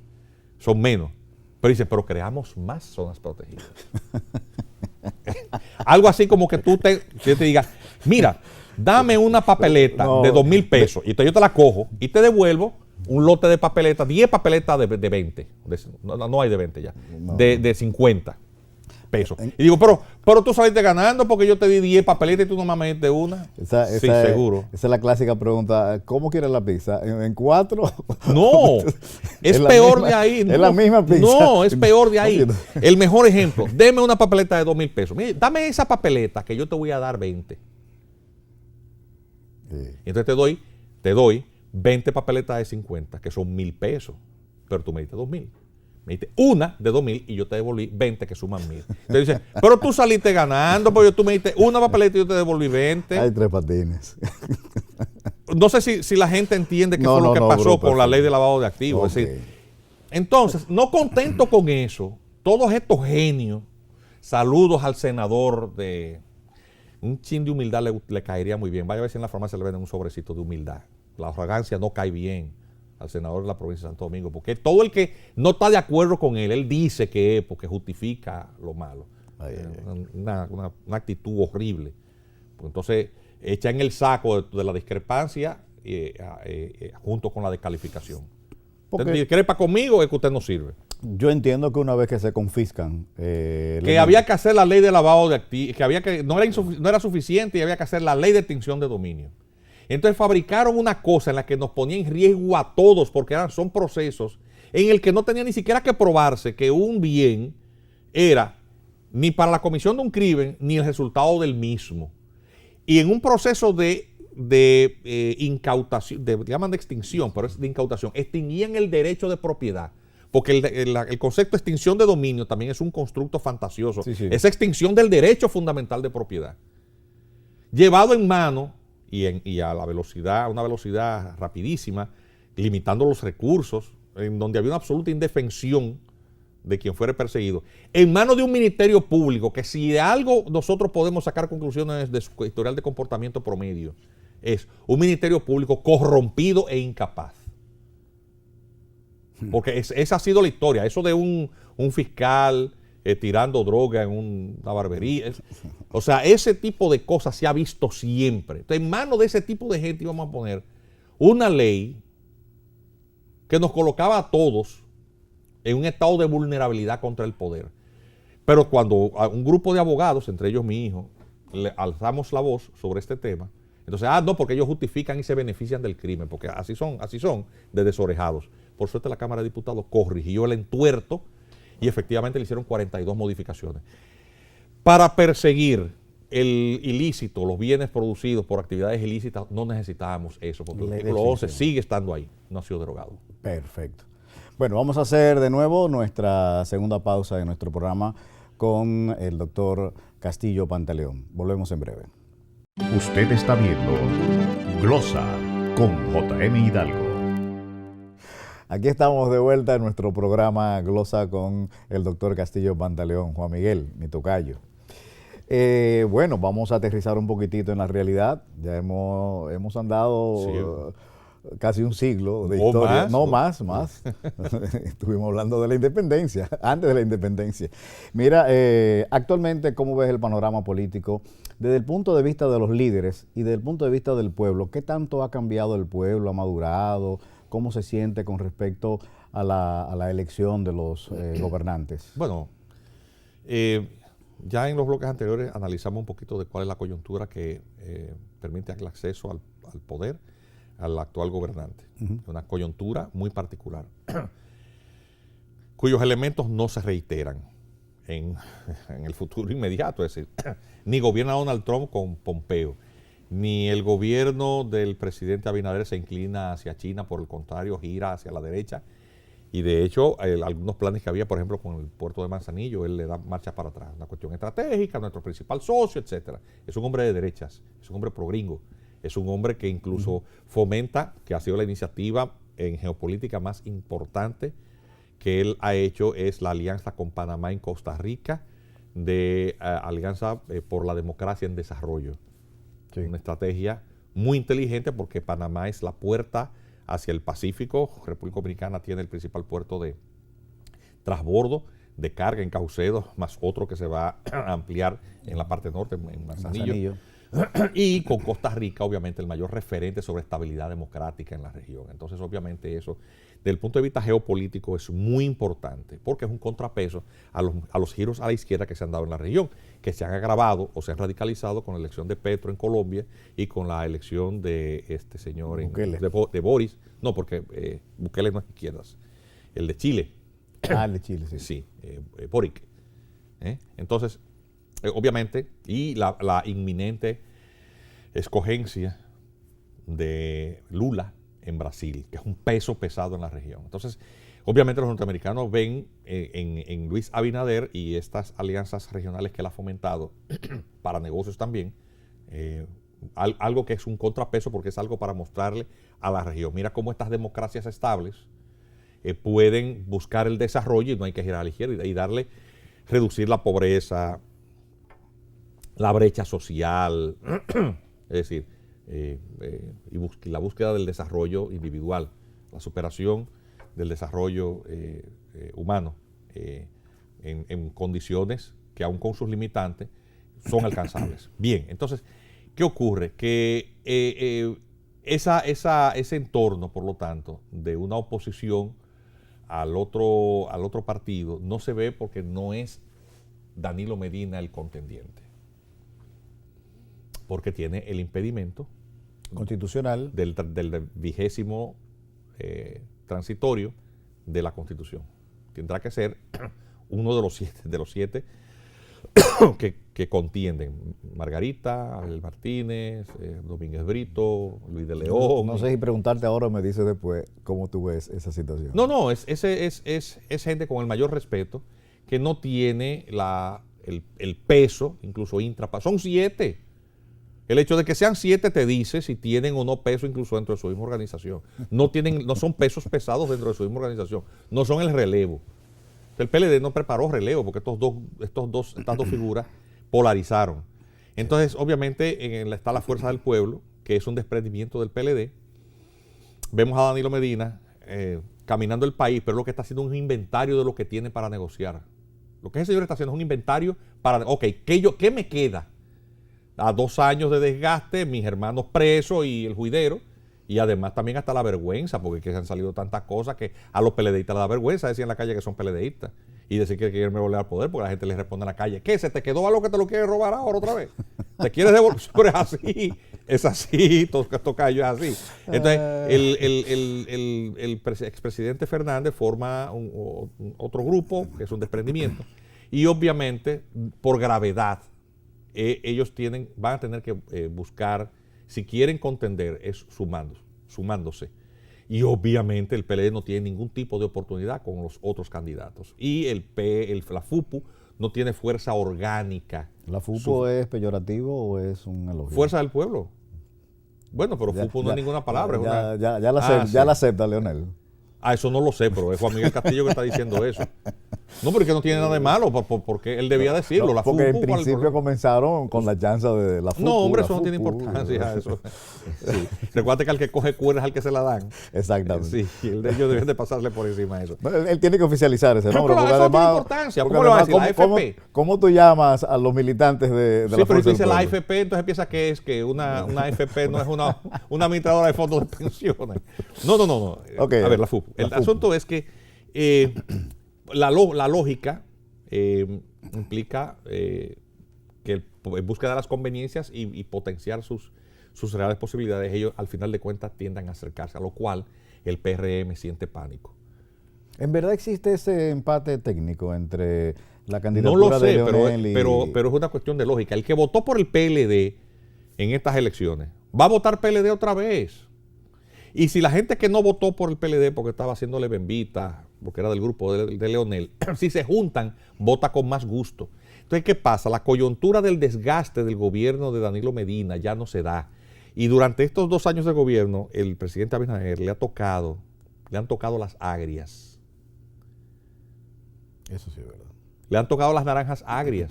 son menos. Pero dice, pero creamos más zonas protegidas. Algo así como que yo te diga, mira, dame una papeleta de 2,000 pesos y yo te la cojo y te devuelvo un lote de papeletas, 10 papeletas de 20. No hay de 20 ya, de 50 pesos. Y digo, pero tú saliste ganando porque yo te di 10 papeletas y tú nomás me diste una. Sí, seguro. Esa es la clásica pregunta, ¿cómo quieres la pizza? ¿En 4? No, es peor de ahí. Es la misma pizza. No, es peor de ahí. El mejor ejemplo, deme una papeleta de 2,000 pesos. Mire, dame esa papeleta que yo te voy a dar 20. Sí. Entonces te doy 20 papeletas de 50, que son 1,000 pesos, pero tú me diste 2,000. Me diste una de 2,000 y yo te devolví 20 que suman 1,000. Entonces dice, pero tú saliste ganando porque tú me diste una papeleta y yo te devolví 20. Hay 3 patines. No sé si la gente entiende qué fue lo que pasó con la ley de lavado de activos. Okay. Es decir, entonces, no contento con eso, todos estos genios, saludos al senador de... Un chin de humildad le caería muy bien. Vaya a ver si en la farmacia le venden un sobrecito de humildad. La arrogancia no cae bien al senador de la provincia de Santo Domingo, porque todo el que no está de acuerdo con él dice que es porque justifica lo malo. Una actitud horrible. Pues entonces, echa en el saco de la discrepancia junto con la descalificación. Usted discrepa conmigo, es que usted no sirve. Yo entiendo que una vez que se confiscan... que había que hacer la ley de lavado de activos, que no era suficiente y había que hacer la ley de extinción de dominio. Entonces fabricaron una cosa en la que nos ponía en riesgo a todos, porque son procesos en el que no tenía ni siquiera que probarse que un bien era ni para la comisión de un crimen ni el resultado del mismo. Y en un proceso de incautación, llaman de extinción, pero es de incautación, extinguían el derecho de propiedad. Porque el concepto de extinción de dominio también es un constructo fantasioso. Sí, sí. Es extinción del derecho fundamental de propiedad. Llevado en mano y a una velocidad rapidísima, limitando los recursos, en donde había una absoluta indefensión de quien fuera perseguido, en manos de un ministerio público que, si de algo nosotros podemos sacar conclusiones de su historial de comportamiento promedio, es un ministerio público corrompido e incapaz. Porque esa ha sido la historia. Eso de un fiscal tirando droga en una barbería. O sea, ese tipo de cosas se ha visto siempre. Entonces, en manos de ese tipo de gente íbamos a poner una ley que nos colocaba a todos en un estado de vulnerabilidad contra el poder. Pero cuando a un grupo de abogados, entre ellos mi hijo, le alzamos la voz sobre este tema, entonces, no, porque ellos justifican y se benefician del crimen, porque así son de desorejados. Por suerte la Cámara de Diputados corrigió el entuerto y efectivamente le hicieron 42 modificaciones. Para perseguir el ilícito, los bienes producidos por actividades ilícitas, no necesitábamos eso, porque el artículo 11 sigue estando ahí, no ha sido derogado. Perfecto. Bueno, vamos a hacer de nuevo nuestra segunda pausa de nuestro programa con el doctor Castillo Pantaleón. Volvemos en breve. Usted está viendo Glosa con JM Hidalgo. Aquí estamos de vuelta en nuestro programa Glosa con el doctor Castillo Pantaleón. Juan Miguel, mi tocayo. Bueno, vamos a aterrizar un poquitito en la realidad. Ya hemos andado casi un siglo de historia. Más. Estuvimos hablando de la independencia, antes de la independencia. Mira, actualmente, ¿cómo ves el panorama político desde el punto de vista de los líderes y desde el punto de vista del pueblo? ¿Qué tanto ha cambiado el pueblo? ¿Ha madurado? ¿Cómo se siente con respecto a la elección de los gobernantes? Bueno, ya en los bloques anteriores analizamos un poquito de cuál es la coyuntura que permite el acceso al poder al actual gobernante. Una coyuntura muy particular, cuyos elementos no se reiteran en el futuro inmediato. Es decir, ni gobierna Donald Trump con Pompeo, ni el gobierno del presidente Abinader se inclina hacia China, por el contrario, gira hacia la derecha. Y de hecho, algunos planes que había, por ejemplo, con el puerto de Manzanillo, él le da marcha para atrás. Una cuestión estratégica, nuestro principal socio, etcétera. Es un hombre de derechas, es un hombre progringo. Es un hombre que incluso fomenta, que ha sido la iniciativa en geopolítica más importante que él ha hecho, es la alianza con Panamá en Costa Rica, de Alianza por la Democracia en Desarrollo. Sí. Una estrategia muy inteligente porque Panamá es la puerta hacia el Pacífico. República Dominicana tiene el principal puerto de transbordo de carga en Caucedo, más otro que se va a ampliar en la parte norte, en Manzanillo. Y con Costa Rica, obviamente, el mayor referente sobre estabilidad democrática en la región. Entonces, obviamente, eso, desde el punto de vista geopolítico, es muy importante, porque es un contrapeso a los giros a la izquierda que se han dado en la región, que se han agravado o se han radicalizado con la elección de Petro en Colombia y con la elección de este señor de Boris. No, porque Bukele no es izquierdas. El de Chile. El de Chile, sí. Sí, Boric. Entonces, obviamente, y la inminente escogencia de Lula en Brasil, que es un peso pesado en la región. Entonces, obviamente los norteamericanos ven en Luis Abinader y estas alianzas regionales que él ha fomentado para negocios también, algo que es un contrapeso, porque es algo para mostrarle a la región. Mira cómo estas democracias estables pueden buscar el desarrollo y no hay que girar a la izquierda y reducir la pobreza, la brecha social, es decir, y la búsqueda del desarrollo individual, la superación del desarrollo humano en condiciones que aún con sus limitantes son alcanzables. Bien, entonces, ¿qué ocurre? Que ese entorno, por lo tanto, de una oposición al otro partido no se ve porque no es Danilo Medina el contendiente, porque tiene el impedimento constitucional del 20º transitorio de la Constitución. Tendrá que ser uno de los siete que contienden: Margarita, Abel Martínez, Domínguez Brito, Luis de León. No sé si preguntarte ahora o me dices después cómo tú ves esa situación. No, es gente con el mayor respeto que no tiene el peso, incluso son 7. El hecho de que sean 7 te dice si tienen o no peso incluso dentro de su misma organización. No son pesos pesados dentro de su misma organización. No son el relevo. El PLD no preparó relevo porque estas dos figuras polarizaron. Entonces, obviamente, está la fuerza del pueblo, que es un desprendimiento del PLD. Vemos a Danilo Medina caminando el país, pero lo que está haciendo es un inventario de lo que tiene para negociar. Lo que ese señor está haciendo es un inventario para, ¿qué me queda? A 2 años de desgaste, mis hermanos presos y el juidero, y además también hasta la vergüenza, porque que han salido tantas cosas que a los PLDistas les da vergüenza decir en la calle que son PLDistas. y decir que quiere volver al poder, porque la gente le responde en la calle, ¿qué? ¿Se te quedó algo que te lo quiere robar ahora otra vez? ¿Te quieres devolver? Pero es así, tocayo es así. Entonces, el expresidente Fernández forma otro grupo, que es un desprendimiento, y obviamente, por gravedad, ellos van a tener que buscar, si quieren contender, es sumándose. Y obviamente el PLD no tiene ningún tipo de oportunidad con los otros candidatos. Y la FUPU no tiene fuerza orgánica. ¿La FUPU es peyorativo o es un elogio? Fuerza del pueblo. Bueno, pero FUPU no es ninguna palabra. Ya la acepta, Leonel. Eso no lo sé, pero es Juan Miguel Castillo que está diciendo eso. No, porque no tiene nada de malo, porque él debía decirlo. No, porque en principio comenzaron con la chanza de la FUPU. No, hombre, eso no tiene importancia. Eso. Sí. Recuerda que al que coge cuerda es al que se la dan. Exactamente. Sí, ellos deben de pasarle por encima de eso. Él tiene que oficializar ese nombre. Pero eso tiene importancia. ¿Cómo le va a decir? La AFP. ¿Cómo tú llamas a los militantes de la Fuerza del Pueblo? Sí, pero dice la AFP, entonces piensa que es que una AFP no es una administradora de fondos de pensiones. No. Okay, a ver, la FUPU. El asunto es que la lógica implica que en búsqueda de las conveniencias y potenciar sus reales posibilidades, ellos al final de cuentas tiendan a acercarse, a lo cual el PRM siente pánico. ¿En verdad existe ese empate técnico entre la candidatura de Leonel pero es una cuestión de lógica. El que votó por el PLD en estas elecciones va a votar PLD otra vez. Y si la gente que no votó por el PLD porque estaba haciéndole bembita, porque era del grupo de Leonel, si se juntan, vota con más gusto. Entonces, ¿qué pasa? La coyuntura del desgaste del gobierno de Danilo Medina ya no se da. Y durante estos 2 años de gobierno, el presidente Abinader le han tocado las agrias. Eso sí es verdad. Le han tocado las naranjas agrias.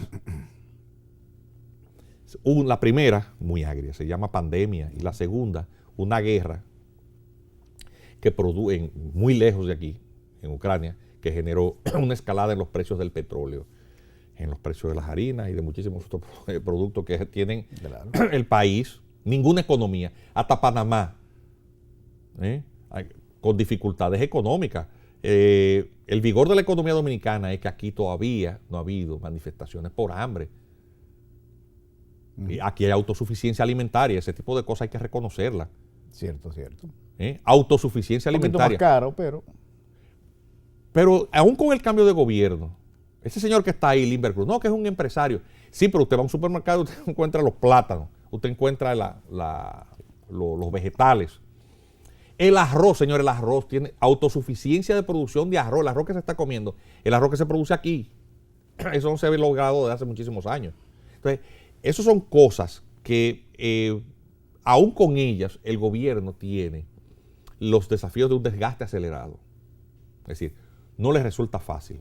La primera, muy agria, se llama pandemia. Y la segunda, una guerra que produce muy lejos de aquí, en Ucrania, que generó una escalada en los precios del petróleo, en los precios de las harinas y de muchísimos otros productos que tienen el país, ninguna economía, hasta Panamá, con dificultades económicas. El vigor de la economía dominicana es que aquí todavía no ha habido manifestaciones por hambre. Y aquí hay autosuficiencia alimentaria, ese tipo de cosas hay que reconocerla. Cierto. Autosuficiencia alimentaria. Un poquito más caro, Pero aún con el cambio de gobierno, ese señor que está ahí, Limber Cruz, no, que es un empresario. Sí, pero usted va a un supermercado y usted encuentra los plátanos, usted encuentra los vegetales. El arroz, señor, el arroz tiene autosuficiencia de producción de arroz. El arroz que se está comiendo, el arroz que se produce aquí, eso no se había logrado desde hace muchísimos años. Entonces, esas son cosas que aún con ellas el gobierno tiene los desafíos de un desgaste acelerado. Es decir, no les resulta fácil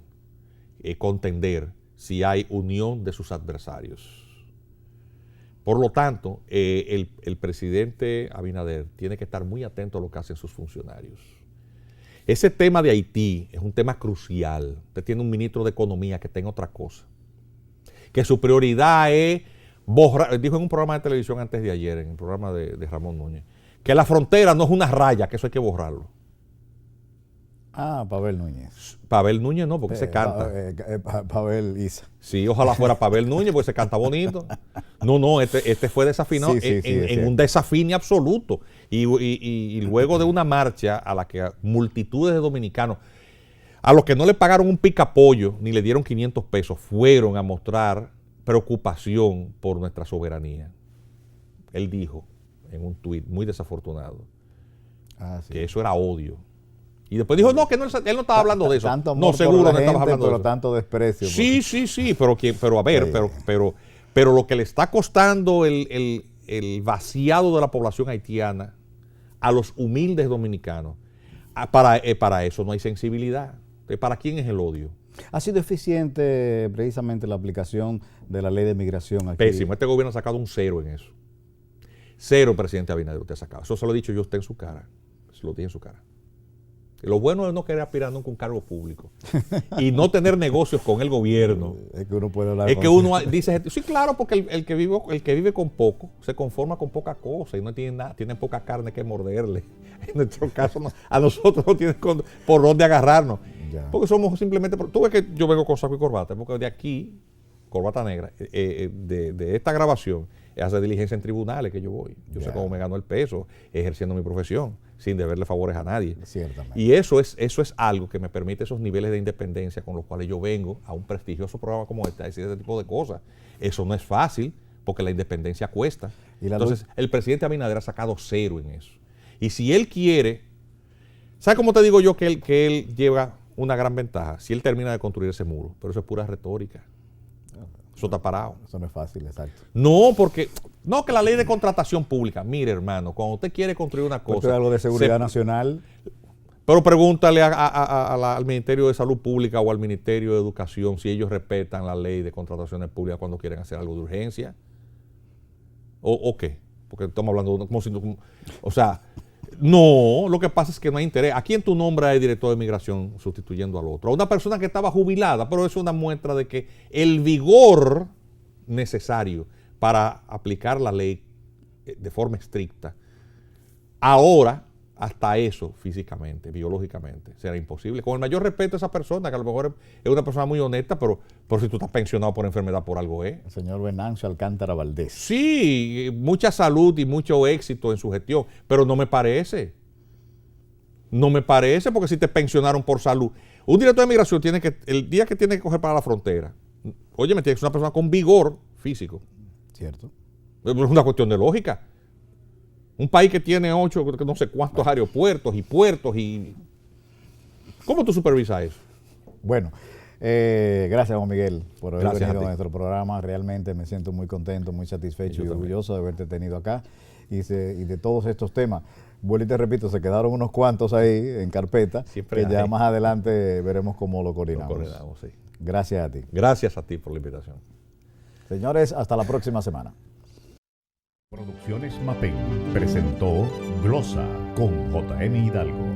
contender si hay unión de sus adversarios. Por lo tanto, el presidente Abinader tiene que estar muy atento a lo que hacen sus funcionarios. Ese tema de Haití es un tema crucial. Usted tiene un ministro de Economía que tenga otra cosa. Que su prioridad es borrar, dijo en un programa de televisión antes de ayer, en el programa de Ramón Núñez, que la frontera no es una raya, que eso hay que borrarlo. Pavel Núñez. Pavel Núñez no, porque se canta. Pavel Isa. Sí, ojalá fuera Pavel Núñez, porque se canta bonito. No, este fue desafinado en un desafine absoluto. Y luego de una marcha a la que multitudes de dominicanos, a los que no le pagaron un picapollo ni le dieron 500 pesos, fueron a mostrar preocupación por nuestra soberanía. Él dijo en un tuit muy desafortunado que eso era odio. Y después dijo, no, que él no estaba hablando de eso. Tanto amor no, seguro por la no estabas gente, hablando de pero eso. tanto desprecio. Sí, pero a ver, pero lo que le está costando el vaciado de la población haitiana a los humildes dominicanos, para eso no hay sensibilidad. ¿Para quién es el odio? ¿Ha sido eficiente precisamente la aplicación de la ley de migración aquí? Pésimo. Este gobierno ha sacado un 0 en eso. 0, presidente Abinader, usted ha sacado. Eso se lo he dicho yo a usted en su cara. Se lo dije en su cara. Lo bueno es no querer aspirar nunca a un cargo público y no tener negocios con el gobierno. Es que uno puede hablar. Es que uno dice, sí, claro, porque el que vive con poco se conforma con poca cosa y no tiene nada, tiene poca carne que morderle. En nuestro caso, a nosotros no tienen por dónde agarrarnos. Ya. Porque somos simplemente, tú ves que yo vengo con saco y corbata, porque de aquí, corbata negra, de esta grabación, hace diligencia en tribunales que yo voy. Yo sé cómo me gano el peso ejerciendo mi profesión, sin deberle favores a nadie. Ciertamente. Y eso es algo que me permite esos niveles de independencia con los cuales yo vengo a un prestigioso programa como este, a decir este tipo de cosas. Eso no es fácil, porque la independencia cuesta. Entonces, el presidente Abinader ha sacado 0 en eso. Y si él quiere, ¿sabes cómo te digo yo que él lleva una gran ventaja? Si él termina de construir ese muro, pero eso es pura retórica. Eso está parado. Eso no es fácil, exacto. No, porque, no, que la ley de contratación pública, mire hermano, cuando usted quiere construir una cosa. Esto es algo de seguridad nacional. Pero pregúntale al Ministerio de Salud Pública o al Ministerio de Educación si ellos respetan la ley de contrataciones públicas cuando quieren hacer algo de urgencia. ¿O qué? Porque estamos hablando de como si... O sea, no, lo que pasa es que no hay interés. ¿A quién tú nombras de director de migración sustituyendo al otro? A una persona que estaba jubilada, pero eso es una muestra de que el vigor necesario para aplicar la ley de forma estricta, ahora, hasta eso físicamente, biológicamente, será imposible. Con el mayor respeto a esa persona, que a lo mejor es una persona muy honesta, pero si tú estás pensionado por enfermedad, por algo es. El señor Venancio Alcántara Valdés. Sí, mucha salud y mucho éxito en su gestión, pero no me parece. No me parece, porque si te pensionaron por salud. Un director de migración tiene que, el día que tiene que coger para la frontera, oye, me tiene que ser una persona con vigor físico. Cierto. Es una cuestión de lógica. Un país que tiene 8, no sé cuántos aeropuertos y puertos y... ¿Cómo tú supervisas eso? Bueno, gracias Juan Miguel por haber Gracias venido a a ti. nuestro programa. Realmente me siento muy contento, muy satisfecho y orgulloso de haberte tenido acá y de todos estos temas. Vuelvo y te repito, se quedaron unos cuantos ahí en carpeta Siempre que ya hay. más adelante veremos cómo lo coordinamos. Lo coordinamos, sí. Gracias a ti. Gracias a ti por la invitación. Señores, hasta la próxima semana. Producciones Mapei presentó Glosa con J.M. Hidalgo.